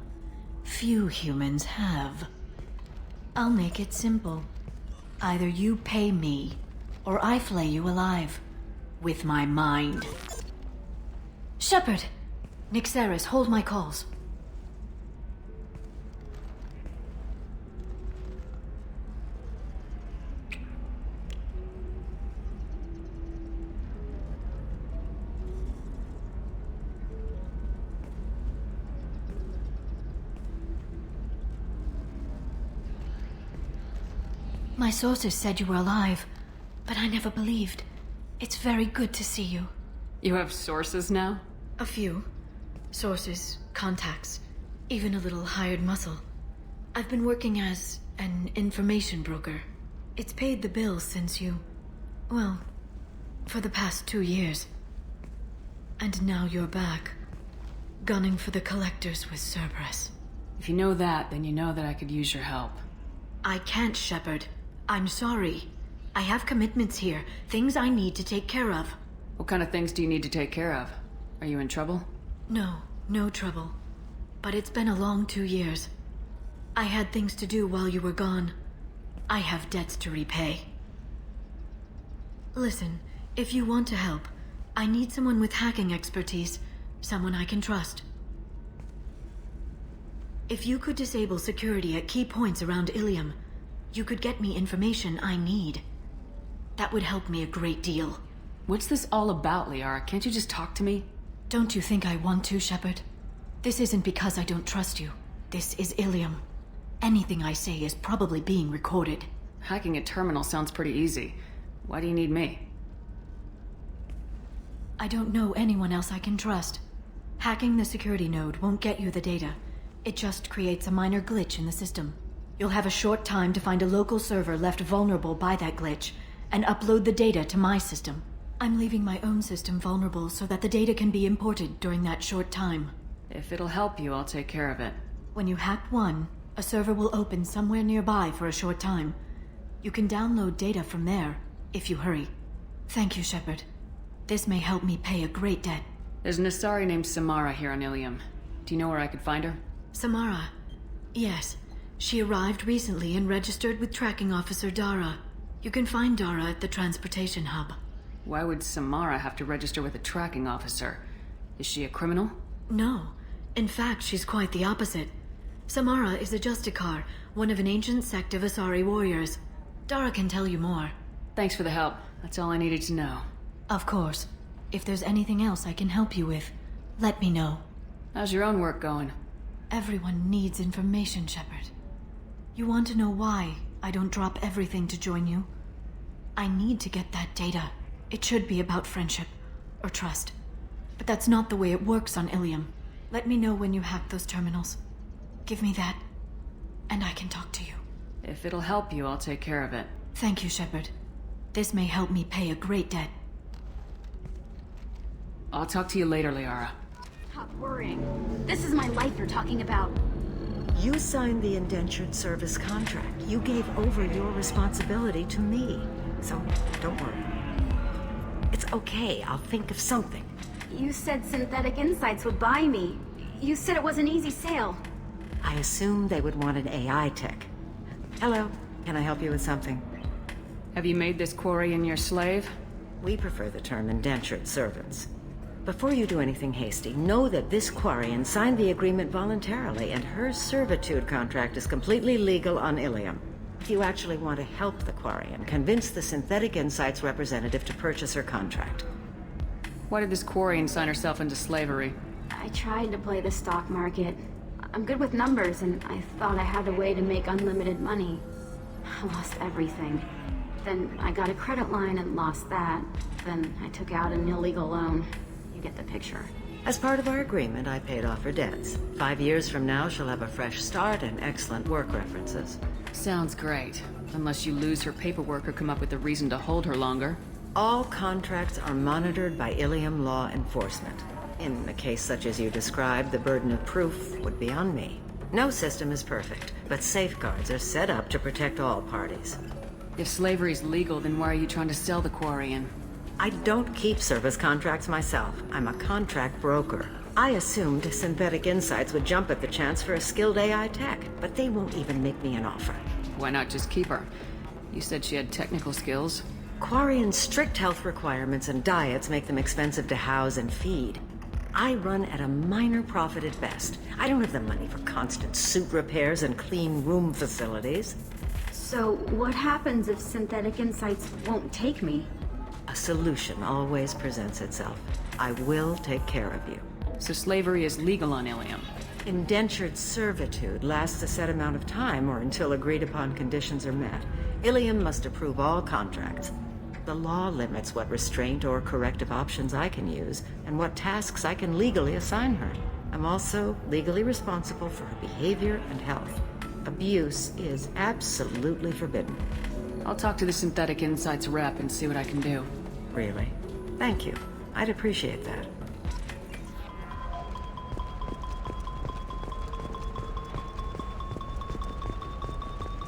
Few humans have. I'll make it simple. Either you pay me, or I flay you alive. With my mind. Shepard! Nixeris, hold my calls. My sources said you were alive, but I never believed. It's very good to see you. You have sources now? A few. Sources, contacts, even a little hired muscle. I've been working as an information broker. It's paid the bills since you... well, for the past 2 years. And now you're back, gunning for the Collectors with Cerberus. If you know that, then you know that I could use your help. I can't, Shepard. I'm sorry. I have commitments here, things I need to take care of. What kind of things do you need to take care of? Are you in trouble? No, no trouble. But it's been a long 2 years. I had things to do while you were gone. I have debts to repay. Listen, if you want to help, I need someone with hacking expertise, someone I can trust. If you could disable security at key points around Ilium, you could get me information I need. That would help me a great deal. What's this all about, Liara? Can't you just talk to me? Don't you think I want to, Shepard? This isn't because I don't trust you. This is Ilium. Anything I say is probably being recorded. Hacking a terminal sounds pretty easy. Why do you need me? I don't know anyone else I can trust. Hacking the security node won't get you the data. It just creates a minor glitch in the system. You'll have a short time to find a local server left vulnerable by that glitch, and upload the data to my system. I'm leaving my own system vulnerable so that the data can be imported during that short time. If it'll help you, I'll take care of it. When you hack one, a server will open somewhere nearby for a short time. You can download data from there, if you hurry. Thank you, Shepard. This may help me pay a great debt. There's an Asari named Samara here on Ilium. Do you know where I could find her? Samara? Yes. She arrived recently and registered with Tracking Officer Dara. You can find Dara at the transportation hub. Why would Samara have to register with a tracking officer? Is she a criminal? No. In fact, she's quite the opposite. Samara is a Justicar, one of an ancient sect of Asari warriors. Dara can tell you more. Thanks for the help. That's all I needed to know. Of course. If there's anything else I can help you with, let me know. How's your own work going? Everyone needs information, Shepard. You want to know why I don't drop everything to join you? I need to get that data. It should be about friendship, or trust. But that's not the way it works on Ilium. Let me know when you hack those terminals. Give me that, and I can talk to you. If it'll help you, I'll take care of it. Thank you, Shepard. This may help me pay a great debt. I'll talk to you later, Liara. Stop worrying. This is my life you're talking about. You signed the indentured service contract. You gave over your responsibility to me. So, don't worry. It's okay, I'll think of something. You said Synthetic Insights would buy me. You said it was an easy sale. I assumed they would want an AI tech. Hello, Can I help you with something? Have you made this Quarian your slave? We prefer the term indentured servants. Before you do anything hasty, know that this Quarian signed the agreement voluntarily, and her servitude contract is completely legal on Ilium. If you actually want to help the Quarian, convince the Synthetic Insights representative to purchase her contract. Why did this Quarian sign herself into slavery? I tried to play the stock market. I'm good with numbers, and I thought I had a way to make unlimited money. I lost everything. Then I got a credit line and lost that. Then I took out an illegal loan. You get the picture. As part of our agreement, I paid off her debts. 5 years from now, she'll have a fresh start and excellent work references. Sounds great. Unless you lose her paperwork or come up with a reason to hold her longer. All contracts are monitored by Ilium law enforcement. In a case such as you described, the burden of proof would be on me. No system is perfect, but safeguards are set up to protect all parties. If slavery's legal, then why are you trying to sell the Quarian? I don't keep service contracts myself. I'm a contract broker. I assumed Synthetic Insights would jump at the chance for a skilled AI tech, but they won't even make me an offer. Why not just keep her? You said she had technical skills. Quarian's strict health requirements and diets make them expensive to house and feed. I run at a minor profit at best. I don't have the money for constant suit repairs and clean room facilities. So, what happens if Synthetic Insights won't take me? A solution always presents itself. I will take care of you. So slavery is legal on Ilium? Indentured servitude lasts a set amount of time or until agreed upon conditions are met. Ilium must approve all contracts. The law limits what restraint or corrective options I can use and what tasks I can legally assign her. I'm also legally responsible for her behavior and health. Abuse is absolutely forbidden. I'll talk to the Synthetic Insights rep and see what I can do. Really? Thank you. I'd appreciate that.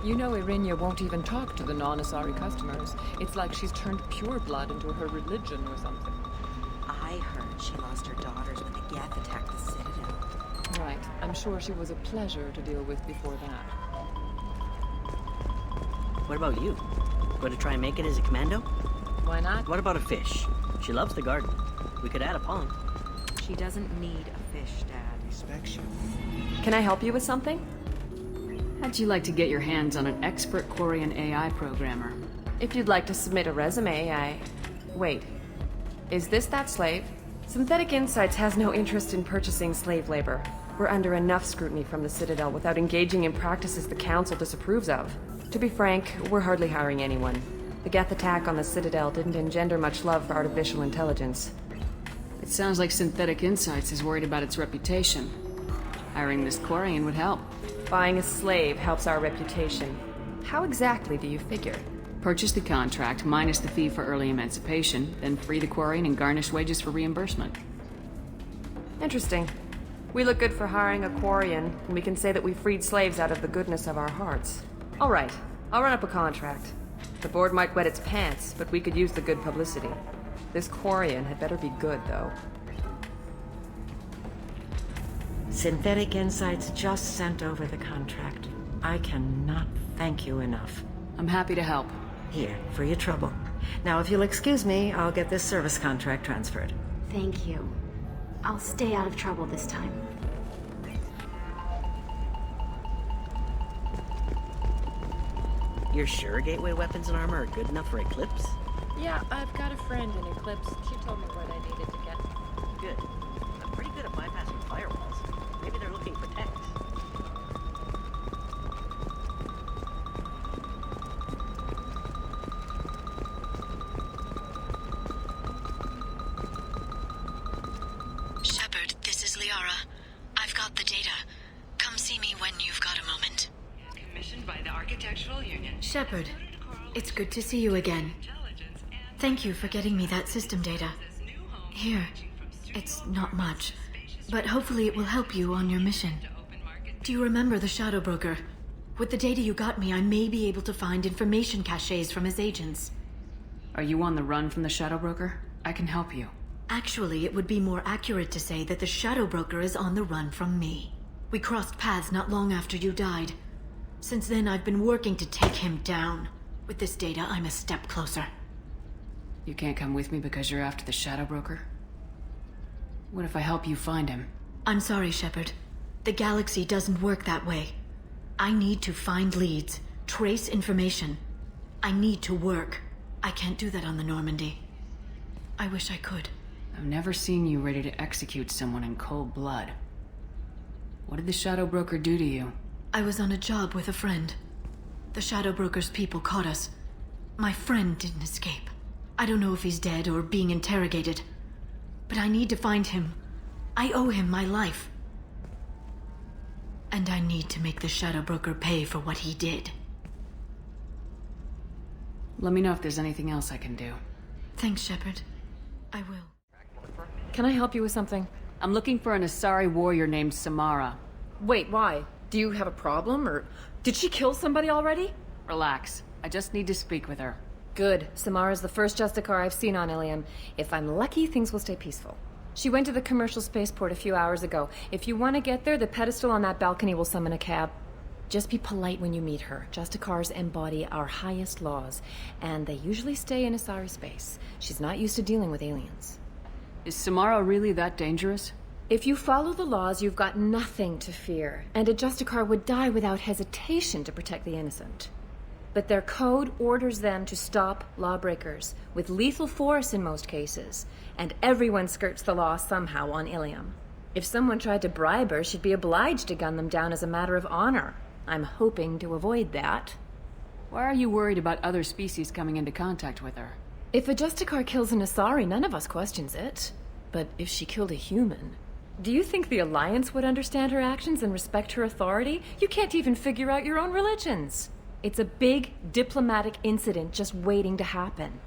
You know Irinia won't even talk to the non-Asari customers. It's like she's turned pure blood into her religion or something. I heard she lost her daughters when the geth attacked the Citadel. Right. I'm sure she was a pleasure to deal with before that. What about you? Going to try and make it as a commando? Why not? What about a fish? She loves the garden. We could add a pond. She doesn't need a fish, Dad. Respects you. Can I help you with something? How'd you like to get your hands on an expert Quarian AI programmer? If you'd like to submit a resume, Wait. Is this that slave? Synthetic Insights has no interest in purchasing slave labor. We're under enough scrutiny from the Citadel without engaging in practices the Council disapproves of. To be frank, we're hardly hiring anyone. The geth attack on the Citadel didn't engender much love for artificial intelligence. It sounds like Synthetic Insights is worried about its reputation. Hiring this Quarian would help. Buying a slave helps our reputation. How exactly do you figure? Purchase the contract, minus the fee for early emancipation, then free the Quarian and garnish wages for reimbursement. Interesting. We look good for hiring a Quarian, and we can say that we freed slaves out of the goodness of our hearts. All right, I'll run up a contract. The board might wet its pants, but we could use the good publicity. This Quarian had better be good, though. Synthetic Insights just sent over the contract. I cannot thank you enough. I'm happy to help. Here, for your trouble. Now, if you'll excuse me, I'll get this service contract transferred. Thank you. I'll stay out of trouble this time. You're sure gateway weapons and armor are good enough for Eclipse? Yeah, I've got a friend in Eclipse. She told me what I needed to get. Good. I'm pretty good at bypassing firewalls. Maybe they're looking for tanks. Shepard, this is Liara. I've got the data. Come see me when you've got a moment. Commissioned by the Architectural Union. Shepard, it's good to see you again. Thank you for getting me that system data. Here, it's not much, but hopefully it will help you on your mission. Do you remember the Shadow Broker? With the data you got me, I may be able to find information caches from his agents. Are you on the run from the Shadow Broker? I can help you. Actually, it would be more accurate to say that the Shadow Broker is on the run from me. We crossed paths not long after you died. Since then, I've been working to take him down. With this data, I'm a step closer. You can't come with me because you're after the Shadow Broker? What if I help you find him? I'm sorry, Shepard. The galaxy doesn't work that way. I need to find leads, trace information. I need to work. I can't do that on the Normandy. I wish I could. I've never seen you ready to execute someone in cold blood. What did the Shadow Broker do to you? I was on a job with a friend. The Shadow Broker's people caught us. My friend didn't escape. I don't know if he's dead or being interrogated. But I need to find him. I owe him my life. And I need to make the Shadow Broker pay for what he did. Let me know if there's anything else I can do. Thanks, Shepard. I will. Can I help you with something? I'm looking for an Asari warrior named Samara. Wait, why? Do you have a problem, or did she kill somebody already? Relax. I just need to speak with her. Good. Samara's the first Justicar I've seen on Ilium. If I'm lucky, things will stay peaceful. She went to the commercial spaceport a few hours ago. If you want to get there, the pedestal on that balcony will summon a cab. Just be polite when you meet her. Justicars embody our highest laws, and they usually stay in Asari space. She's not used to dealing with aliens. Is Samara really that dangerous? If you follow the laws, you've got nothing to fear, and a Justicar would die without hesitation to protect the innocent. But their code orders them to stop lawbreakers, with lethal force in most cases, and everyone skirts the law somehow on Ilium. If someone tried to bribe her, she'd be obliged to gun them down as a matter of honor. I'm hoping to avoid that. Why are you worried about other species coming into contact with her? If a Justicar kills an Asari, none of us questions it. But if she killed a human... Do you think the Alliance would understand her actions and respect her authority? You can't even figure out your own religions. It's a big diplomatic incident just waiting to happen.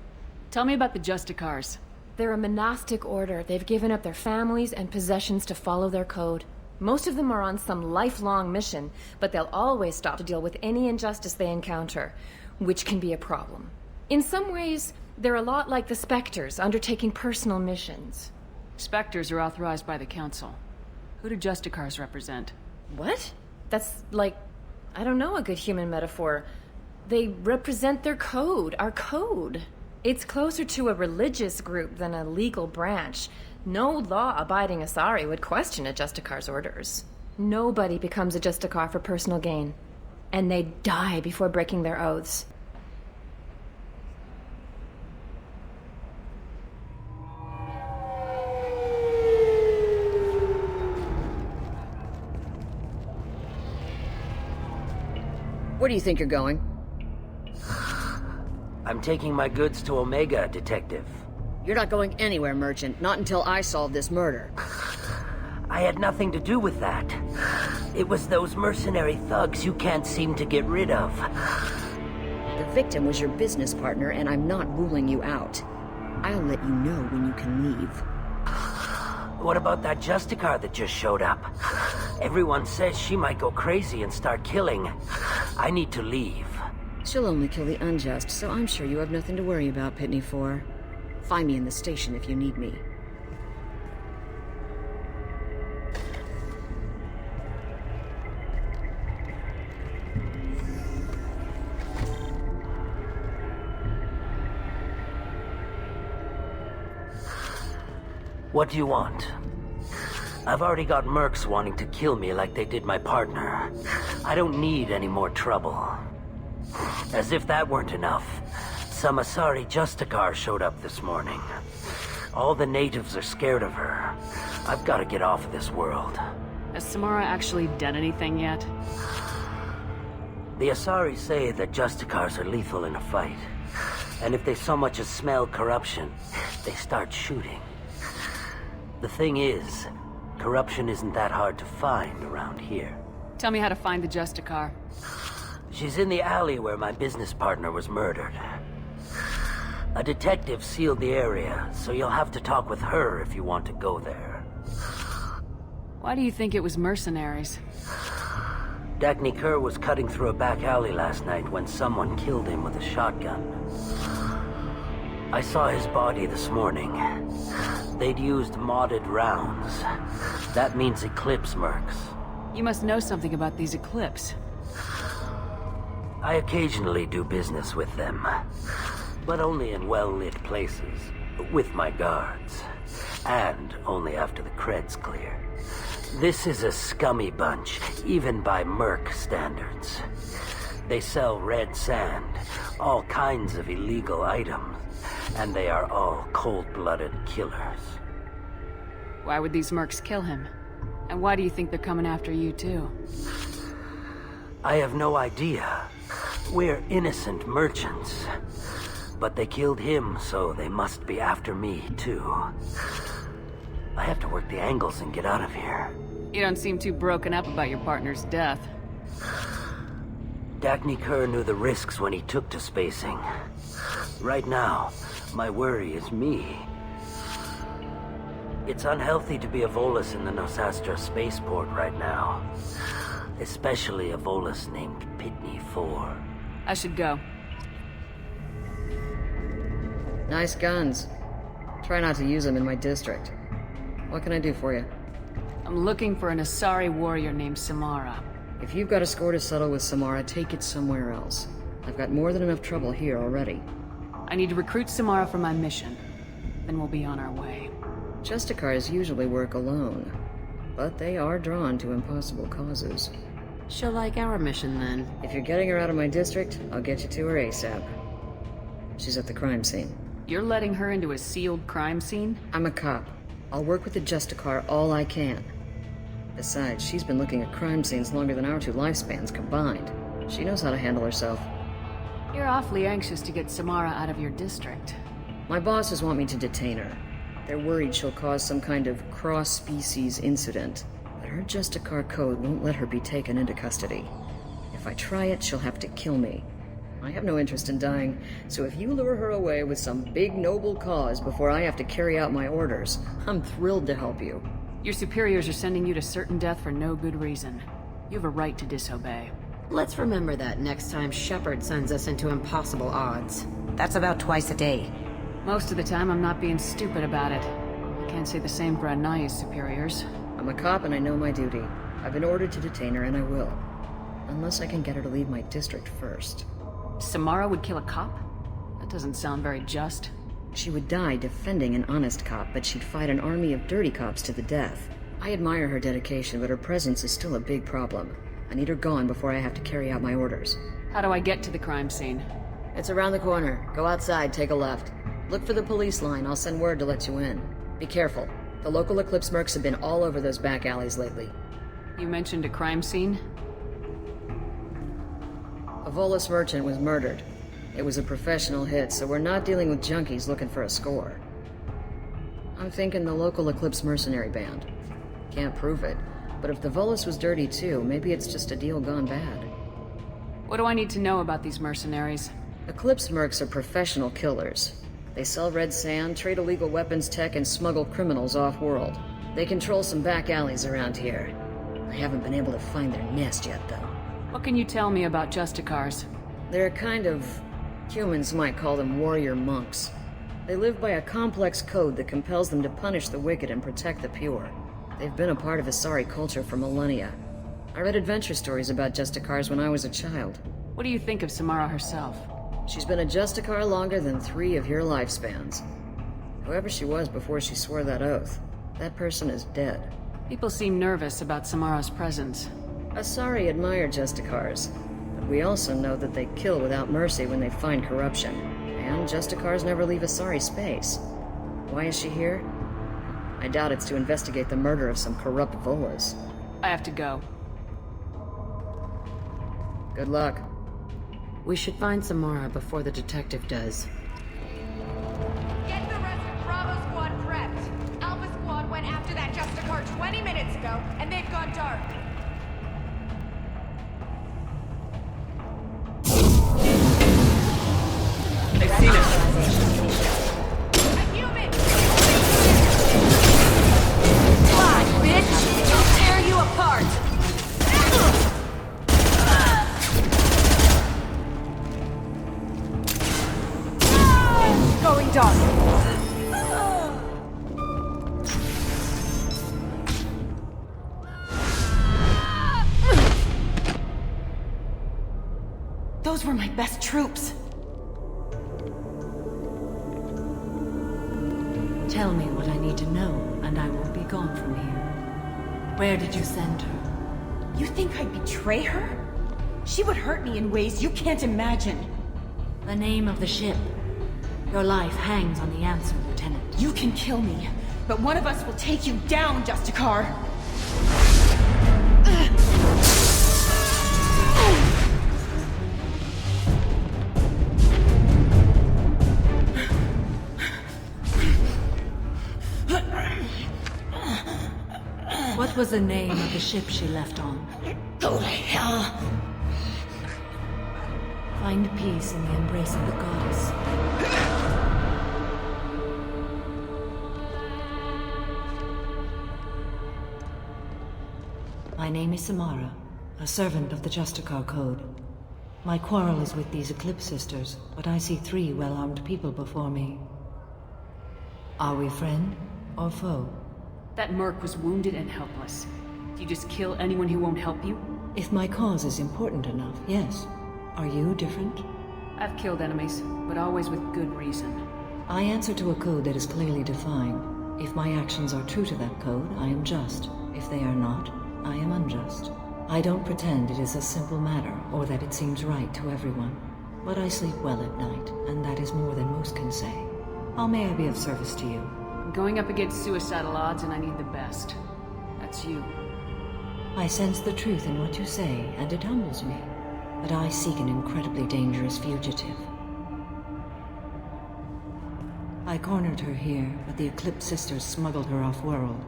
Tell me about the Justicars. They're a monastic order. They've given up their families and possessions to follow their code. Most of them are on some lifelong mission, but they'll always stop to deal with any injustice they encounter, which can be a problem. In some ways, they're a lot like the Spectres, undertaking personal missions. Spectres are authorized by the Council. Who do Justicars represent? What? That's like, I don't know, a good human metaphor. They represent their code, our code. It's closer to a religious group than a legal branch. No law-abiding Asari would question a Justicar's orders. Nobody becomes a Justicar for personal gain. And they die before breaking their oaths. Where do you think you're going? I'm taking my goods to Omega, Detective. You're not going anywhere, Merchant. Not until I solve this murder. I had nothing to do with that. It was those mercenary thugs you can't seem to get rid of. The victim was your business partner, and I'm not ruling you out. I'll let you know when you can leave. What about that Justicar that just showed up? Everyone says she might go crazy and start killing. I need to leave. She'll only kill the unjust, so I'm sure you have nothing to worry about, Pitney 4. Find me in the station if you need me. What do you want? I've already got mercs wanting to kill me like they did my partner. I don't need any more trouble. As if that weren't enough, some Asari Justicar showed up this morning. All the natives are scared of her. I've got to get off of this world. Has Samara actually done anything yet? The Asari say that Justicars are lethal in a fight. And if they so much as smell corruption, they start shooting. The thing is, corruption isn't that hard to find around here. Tell me how to find the Justicar. She's in the alley where my business partner was murdered. A detective sealed the area, so you'll have to talk with her if you want to go there. Why do you think it was mercenaries? Dagny Kerr was cutting through a back alley last night when someone killed him with a shotgun. I saw his body this morning. They'd used modded rounds. That means Eclipse mercs. You must know something about these Eclipse. I occasionally do business with them, but only in well-lit places, with my guards, and only after the cred's clear. This is a scummy bunch, even by Merc standards. They sell red sand, all kinds of illegal items, and they are all cold-blooded killers. Why would these mercs kill him? And why do you think they're coming after you too? I have no idea. We're innocent merchants. But they killed him, so they must be after me too. I have to work the angles and get out of here. You don't seem too broken up about your partner's death. Dagny Kerr knew the risks when he took to spacing. Right now, my worry is me. It's unhealthy to be a Volus in the Nosastra spaceport right now. Especially a Volus named Pitney 4. I should go. Nice guns. Try not to use them in my district. What can I do for you? I'm looking for an Asari warrior named Samara. If you've got a score to settle with Samara, take it somewhere else. I've got more than enough trouble here already. I need to recruit Samara for my mission. Then we'll be on our way. Justicars usually work alone, but they are drawn to impossible causes. She'll like our mission, then. If you're getting her out of my district, I'll get you to her ASAP. She's at the crime scene. You're letting her into a sealed crime scene? I'm a cop. I'll work with the Justicar all I can. Besides, she's been looking at crime scenes longer than our two lifespans combined. She knows how to handle herself. You're awfully anxious to get Samara out of your district. My bosses want me to detain her. They're worried she'll cause some kind of cross-species incident, but her Justicar code won't let her be taken into custody. If I try it, she'll have to kill me. I have no interest in dying, so if you lure her away with some big noble cause before I have to carry out my orders, I'm thrilled to help you. Your superiors are sending you to certain death for no good reason. You have a right to disobey. Let's remember that next time Shepard sends us into impossible odds. That's about twice a day. Most of the time, I'm not being stupid about it. I can't say the same for Anaya's superiors. I'm a cop and I know my duty. I've been ordered to detain her and I will. Unless I can get her to leave my district first. Samara would kill a cop? That doesn't sound very just. She would die defending an honest cop, but she'd fight an army of dirty cops to the death. I admire her dedication, but her presence is still a big problem. I need her gone before I have to carry out my orders. How do I get to the crime scene? It's around the corner. Go outside, take a left. Look for the police line. I'll send word to let you in. Be careful. The local Eclipse mercs have been all over those back alleys lately. You mentioned a crime scene? A Volus merchant was murdered. It was a professional hit, so we're not dealing with junkies looking for a score. I'm thinking the local Eclipse mercenary band. Can't prove it, but if the Volus was dirty too, maybe it's just a deal gone bad. What do I need to know about these mercenaries? Eclipse mercs are professional killers. They sell red sand, trade illegal weapons tech, and smuggle criminals off-world. They control some back alleys around here. I haven't been able to find their nest yet, though. What can you tell me about Justicars? They're a kind of... humans might call them warrior monks. They live by a complex code that compels them to punish the wicked and protect the pure. They've been a part of Asari culture for millennia. I read adventure stories about Justicars when I was a child. What do you think of Samara herself? She's been a Justicar longer than 3 of your lifespans. Whoever she was before she swore that oath, that person is dead. People seem nervous about Samara's presence. Asari admire Justicars, but we also know that they kill without mercy when they find corruption. And Justicars never leave Asari space. Why is she here? I doubt it's to investigate the murder of some corrupt Volas. I have to go. Good luck. We should find Samara before the detective does. Get the rest of Bravo Squad prepped. Alpha Squad went after that Justicar 20 minutes ago, and they've gone dark. They've seen us. A human! Fly, bitch! I'll tear you apart! Going dark. Those were my best troops. Tell me what I need to know, and I will be gone from here. Where did you send her? You think I'd betray her? She would hurt me in ways you can't imagine. The name of the ship. Your life hangs on the answer, Lieutenant. You can kill me, but one of us will take you down, Justicar! What was the name of the ship she left on? Go to hell! Find peace in the embrace of the goddess. My name is Samara, a servant of the Justicar Code. My quarrel is with these Eclipse Sisters, but I see 3 well-armed people before me. Are we friend or foe? That merc was wounded and helpless. Do you just kill anyone who won't help you? If my cause is important enough, yes. Are you different? I've killed enemies, but always with good reason. I answer to a code that is clearly defined. If my actions are true to that code, I am just. If they are not, I am unjust. I don't pretend it is a simple matter, or that it seems right to everyone. But I sleep well at night, and that is more than most can say. How may I be of service to you? I'm going up against suicidal odds, and I need the best. That's you. I sense the truth in what you say, and it humbles me. But I seek an incredibly dangerous fugitive. I cornered her here, but the Eclipse Sisters smuggled her off-world.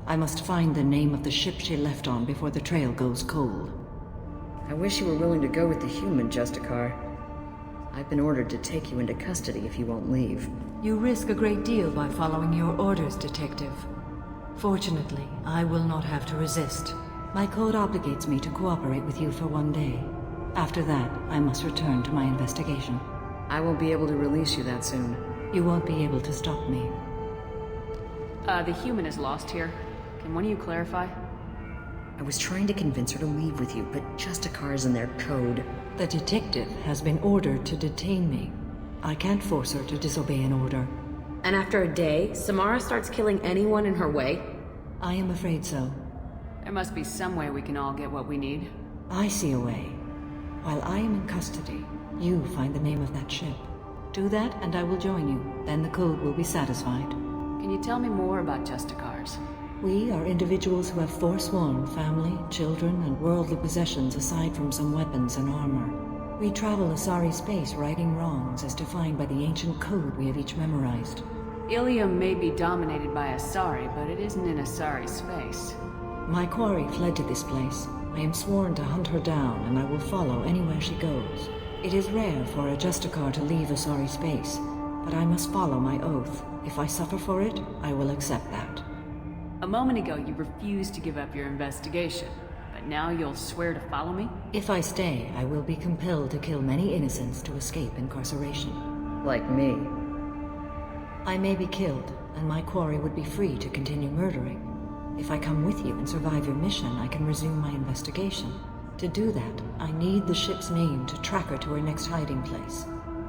I must find the name of the ship she left on before the trail goes cold. I wish you were willing to go with the human, Justicar. I've been ordered to take you into custody if you won't leave. You risk a great deal by following your orders, Detective. Fortunately, I will not have to resist. My code obligates me to cooperate with you for 1 day. After that, I must return to my investigation. I won't be able to release you that soon. You won't be able to stop me. The human is lost here. Can one of you clarify? I was trying to convince her to leave with you, but Justicar's in their code. The detective has been ordered to detain me. I can't force her to disobey an order. And after a day, Samara starts killing anyone in her way? I am afraid so. There must be some way we can all get what we need. I see a way. While I am in custody, you find the name of that ship. Do that and I will join you. Then the code will be satisfied. Can you tell me more about Justicars? We are individuals who have forsworn family, children, and worldly possessions aside from some weapons and armor. We travel Asari space righting wrongs as defined by the ancient code we have each memorized. Ilium may be dominated by Asari, but it isn't in Asari space. My quarry fled to this place. I am sworn to hunt her down, and I will follow anywhere she goes. It is rare for a Justicar to leave Asari space, but I must follow my oath. If I suffer for it, I will accept that. A moment ago, you refused to give up your investigation, but now you'll swear to follow me? If I stay, I will be compelled to kill many innocents to escape incarceration. Like me. I may be killed, and my quarry would be free to continue murdering. If I come with you and survive your mission, I can resume my investigation. To do that, I need the ship's name to track her to her next hiding place.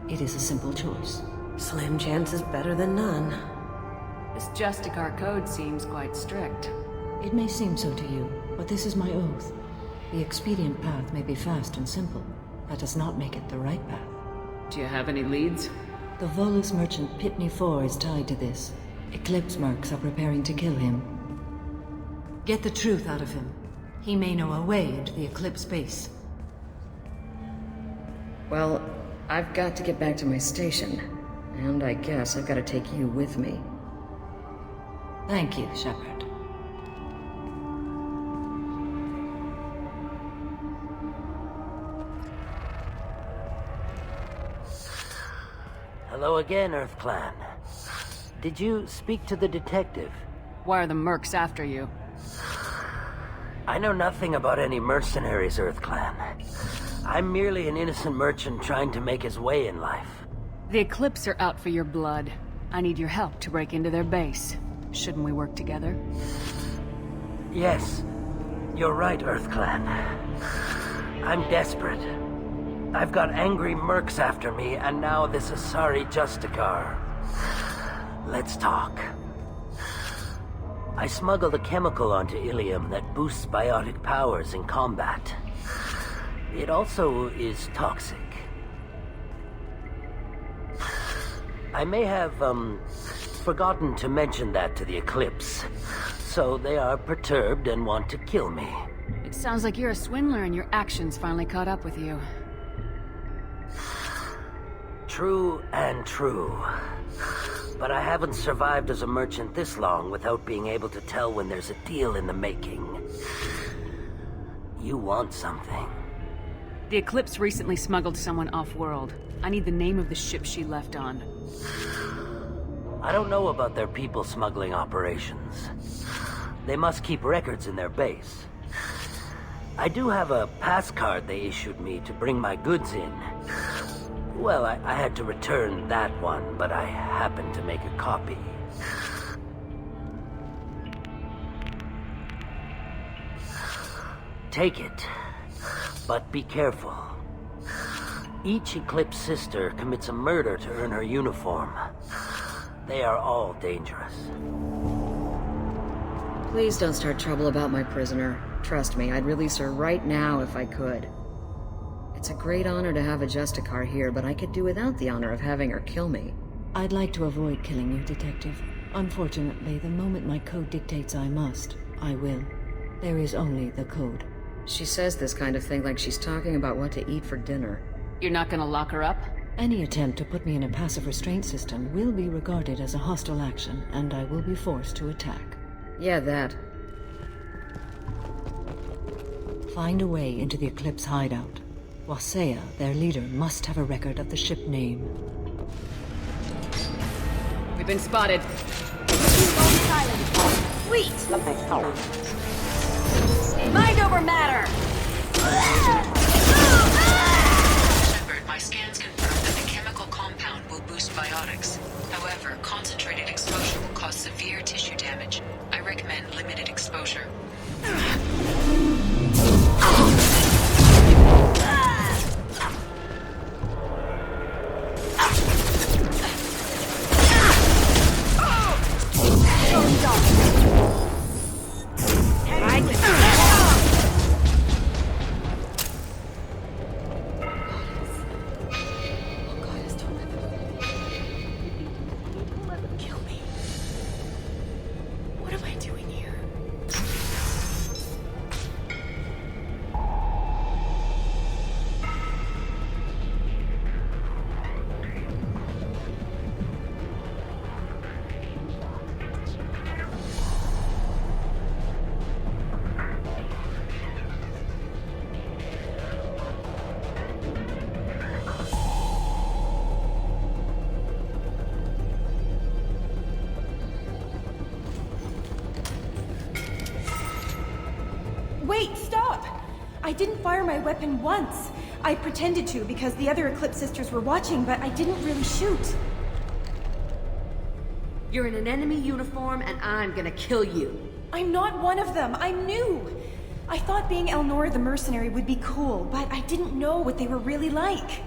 It is a simple choice. Slim chance is better than none. This Justicar code seems quite strict. It may seem so to you, but this is my oath. The expedient path may be fast and simple. That does not make it the right path. Do you have any leads? The Volus merchant Pitney 4 is tied to this. Eclipse mercs are preparing to kill him. Get the truth out of him. He may know a way into the Eclipse base. Well, I've got to get back to my station. And I guess I've got to take you with me. Thank you, Shepard. Hello again, Earth Clan. Did you speak to the detective? Why are the mercs after you? I know nothing about any mercenaries, Earth Clan. I'm merely an innocent merchant trying to make his way in life. The Eclipse are out for your blood. I need your help to break into their base. Shouldn't we work together? Yes, you're right, Earth Clan. I'm desperate. I've got angry mercs after me, and now this Asari Justicar. Let's talk. I smuggled a chemical onto Ilium that boosts biotic powers in combat. It also is toxic. I may have, forgotten to mention that to the Eclipse. So they are perturbed and want to kill me. It sounds like you're a swindler and your actions finally caught up with you. True and true. But I haven't survived as a merchant this long without being able to tell when there's a deal in the making. You want something. The Eclipse recently smuggled someone off-world. I need the name of the ship she left on. I don't know about their people smuggling operations. They must keep records in their base. I do have a pass card they issued me to bring my goods in. Well, I had to return that one, but I happened to make a copy. Take it, but be careful. Each Eclipse sister commits a murder to earn her uniform. They are all dangerous. Please don't start trouble about my prisoner. Trust me, I'd release her right now if I could. It's a great honor to have a Justicar here, but I could do without the honor of having her kill me. I'd like to avoid killing you, Detective. Unfortunately, the moment my code dictates I must, I will. There is only the code. She says this kind of thing like she's talking about what to eat for dinner. You're not gonna lock her up? Any attempt to put me in a passive restraint system will be regarded as a hostile action, and I will be forced to attack. Yeah, that. Find a way into the Eclipse hideout. Wasea, their leader, must have a record of the ship name. We've been spotted. Sweet! Mind over matter! Shepard, my scans confirm that the chemical compound will boost biotics. However, concentrated exposure will cause severe tissue damage. I recommend limited exposure. Wait, stop! I didn't fire my weapon once. I pretended to because the other Eclipse sisters were watching, but I didn't really shoot. You're in an enemy uniform, and I'm gonna kill you. I'm not one of them. I'm new. I thought being Elnora the mercenary would be cool, but I didn't know what they were really like.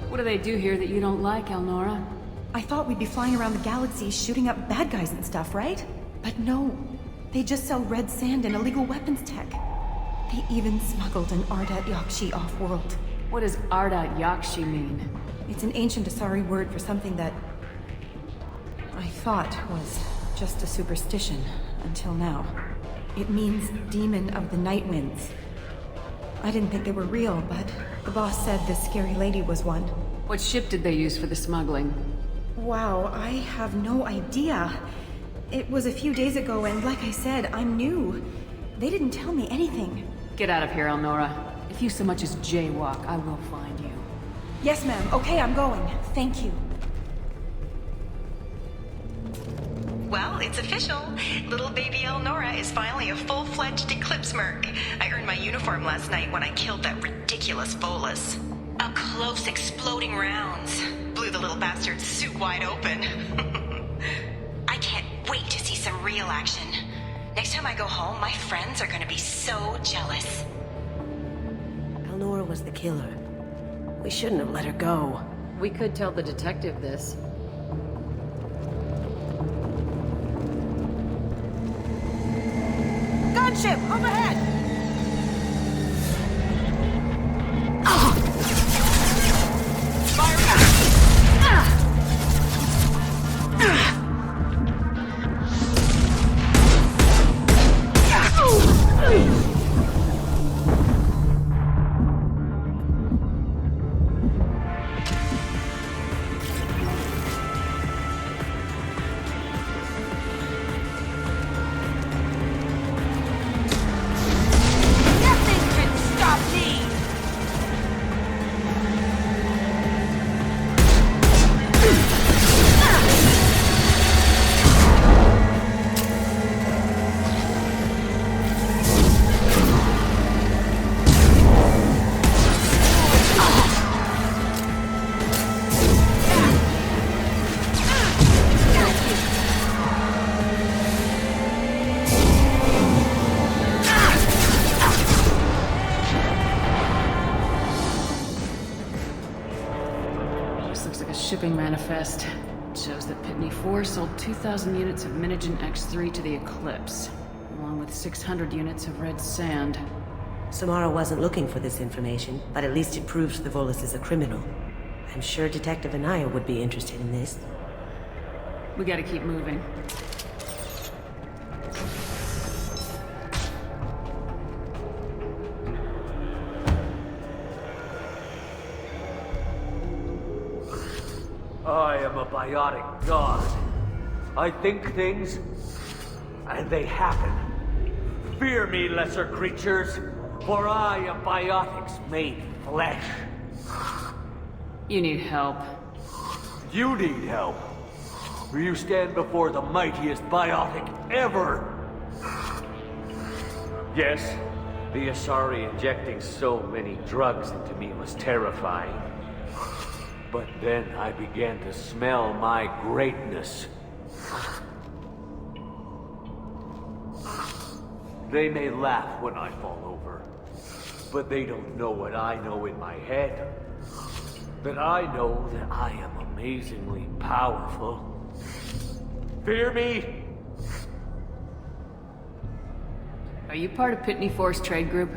What do they do here that you don't like, Elnora? I thought we'd be flying around the galaxy shooting up bad guys and stuff, right? But no. They just sell red sand and illegal weapons tech. They even smuggled an Ardat Yakshi off-world. What does Ardat Yakshi mean? It's an ancient Asari word for something that I thought was just a superstition until now. It means demon of the night winds. I didn't think they were real, but the boss said this scary lady was one. What ship did they use for the smuggling? Wow, I have no idea. It was a few days ago, and like I said, I'm new. They didn't tell me anything. Get out of here, Elnora. If you so much as jaywalk, I will find you. Yes, ma'am. Okay, I'm going. Thank you. Well, it's official. Little baby Elnora is finally a full-fledged Eclipse merc. I earned my uniform last night when I killed that ridiculous bolus. Up close, exploding rounds. Blew the little bastard's suit wide open. I can't wait to see some real action. Next time I go home, my friends are gonna be so jealous. Elnora was the killer. We shouldn't have let her go. We could tell the detective this. Gunship! Overhead! Shipping manifest. It shows that Pitney 4 sold 2,000 units of Minigen X3 to the Eclipse, along with 600 units of red sand. Samara wasn't looking for this information, but at least it proves the Volus is a criminal. I'm sure Detective Anaya would be interested in this. We gotta keep moving. I am a biotic god. I think things, and they happen. Fear me, lesser creatures, for I am biotics made flesh. You need help. You need help. You stand before the mightiest biotic ever. Yes, the Asari injecting so many drugs into me was terrifying. But then I began to smell my greatness. They may laugh when I fall over, but they don't know what I know in my head. That I know that I am amazingly powerful. Fear me? Are you part of Pitney 4's trade group?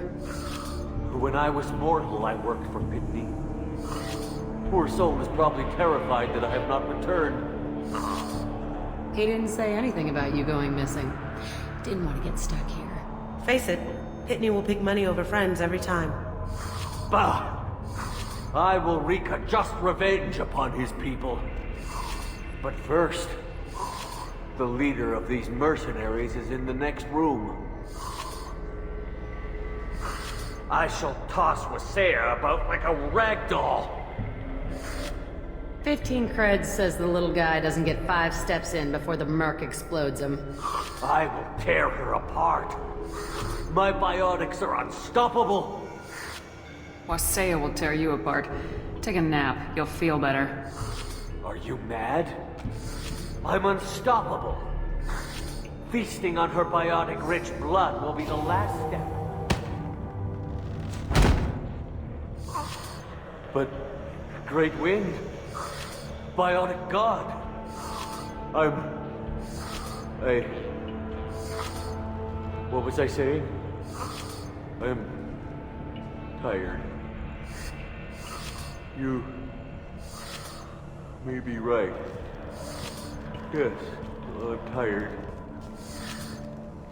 When I was mortal, I worked for Pitney. Poor soul is probably terrified that I have not returned. He didn't say anything about you going missing. Didn't want to get stuck here. Face it, Pitney will pick money over friends every time. Bah! I will wreak a just revenge upon his people. But first, the leader of these mercenaries is in the next room. I shall toss Wasea about like a rag doll. 15 creds says the little guy doesn't get 5 steps in before the merc explodes him. I will tear her apart. My biotics are unstoppable. Wasea will tear you apart. Take a nap. You'll feel better. Are you mad? I'm unstoppable. Feasting on her biotic-rich blood will be the last step. But, Great Wind, biotic god, what was I saying? I'm tired. You may be right. Yes, I'm tired.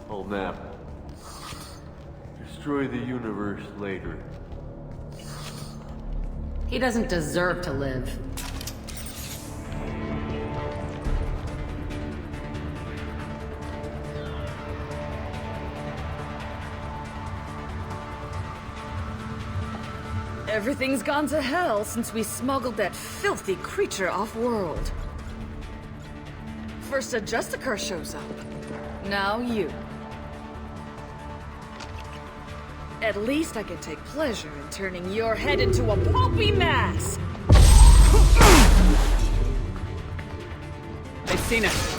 I'll nap. Destroy the universe later. He doesn't deserve to live. Everything's gone to hell since we smuggled that filthy creature off-world. First a Justicar shows up. Now you. At least I can take pleasure in turning your head into a pulpy mass! They've seen us.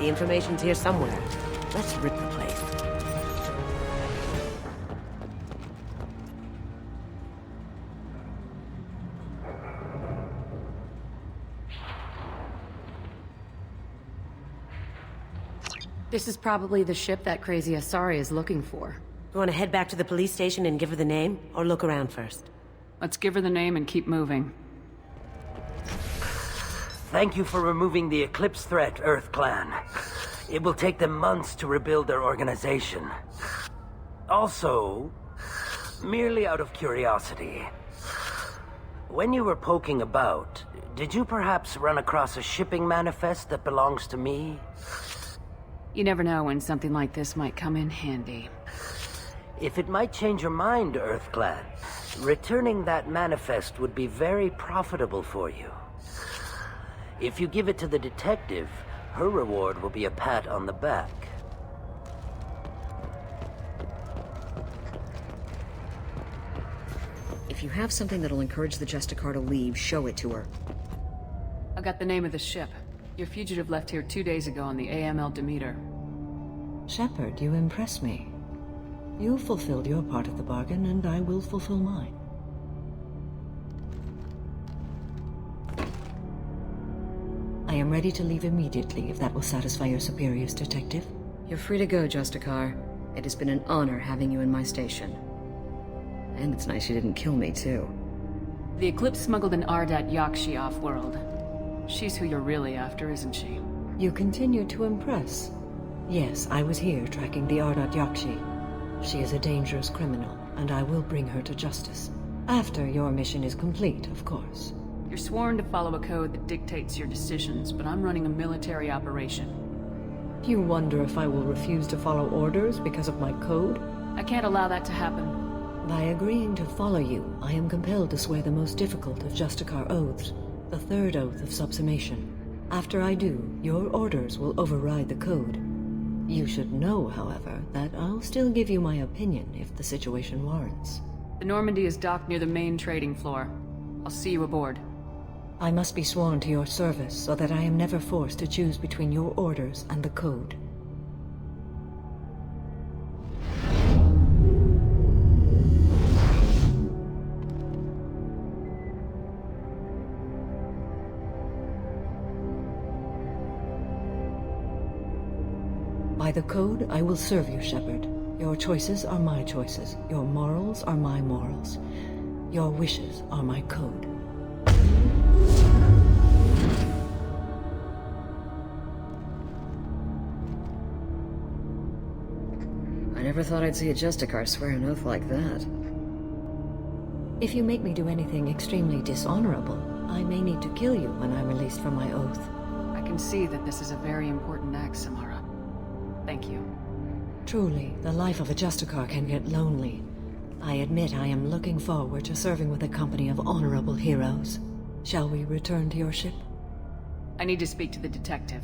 The information's here somewhere. Let's rip the place. This is probably the ship that crazy Asari is looking for. You want to head back to the police station and give her the name, or look around first? Let's give her the name and keep moving. Thank you for removing the Eclipse threat, Earth Clan. It will take them months to rebuild their organization. Also, merely out of curiosity, when you were poking about, did you perhaps run across a shipping manifest that belongs to me? You never know when something like this might come in handy. If it might change your mind, Earth Clan, returning that manifest would be very profitable for you. If you give it to the detective, her reward will be a pat on the back. If you have something that'll encourage the Justicar to leave, show it to her. I got the name of the ship. Your fugitive left here 2 days ago on the AML Demeter. Shepard, you impress me. You fulfilled your part of the bargain, and I will fulfill mine. I am ready to leave immediately, if that will satisfy your superiors, Detective. You're free to go, Justicar. It has been an honor having you in my station. And it's nice you didn't kill me, too. The Eclipse smuggled an Ardat Yakshi off-world. She's who you're really after, isn't she? You continue to impress. Yes, I was here tracking the Ardat Yakshi. She is a dangerous criminal, and I will bring her to justice. After your mission is complete, of course. You're sworn to follow a code that dictates your decisions, but I'm running a military operation. You wonder if I will refuse to follow orders because of my code? I can't allow that to happen. By agreeing to follow you, I am compelled to swear the most difficult of Justicar oaths, the third oath of subsumation. After I do, your orders will override the code. You should know, however, that I'll still give you my opinion if the situation warrants. The Normandy is docked near the main trading floor. I'll see you aboard. I must be sworn to your service so that I am never forced to choose between your orders and the code. By the code, I will serve you, Shepard. Your choices are my choices. Your morals are my morals. Your wishes are my code. I never thought I'd see a Justicar swear an oath like that. If you make me do anything extremely dishonorable, I may need to kill you when I'm released from my oath. I can see that this is a very important act, Samara. Thank you. Truly, the life of a Justicar can get lonely. I admit I am looking forward to serving with a company of honorable heroes. Shall we return to your ship? I need to speak to the detective.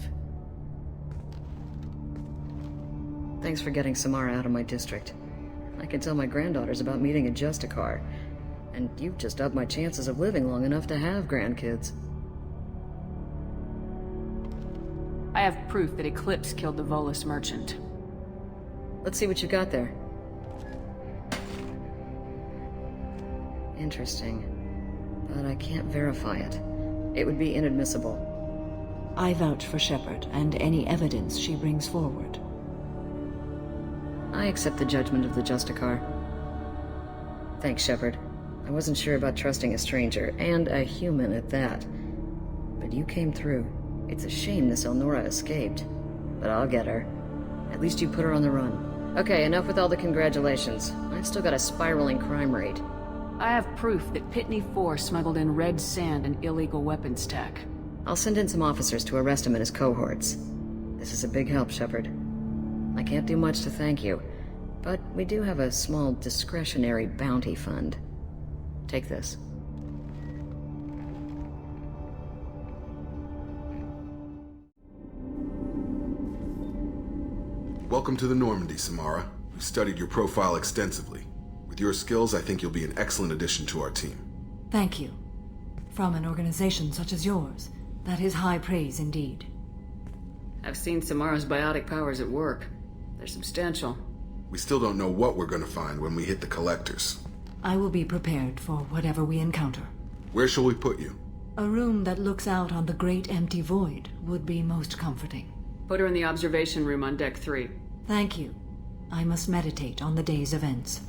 Thanks for getting Samara out of my district. I can tell my granddaughters about meeting a Justicar, and you've just upped my chances of living long enough to have grandkids. I have proof that Eclipse killed the Volus merchant. Let's see what you got there. Interesting. But I can't verify it. It would be inadmissible. I vouch for Shepard and any evidence she brings forward. I accept the judgment of the Justicar. Thanks, Shepard. I wasn't sure about trusting a stranger, and a human at that. But you came through. It's a shame this Elnora escaped. But I'll get her. At least you put her on the run. Okay, enough with all the congratulations. I've still got a spiraling crime rate. I have proof that Pitney 4 smuggled in red sand and illegal weapons tech. I'll send in some officers to arrest him and his cohorts. This is a big help, Shepard. I can't do much to thank you, but we do have a small discretionary bounty fund. Take this. Welcome to the Normandy, Samara. We've studied your profile extensively. With your skills, I think you'll be an excellent addition to our team. Thank you. From an organization such as yours, that is high praise indeed. I've seen Samara's biotic powers at work. They're substantial. We still don't know what we're gonna find when we hit the collectors. I will be prepared for whatever we encounter. Where shall we put you? A room that looks out on the great empty void would be most comforting. Put her in the observation room on Deck 3. Thank you. I must meditate on the day's events.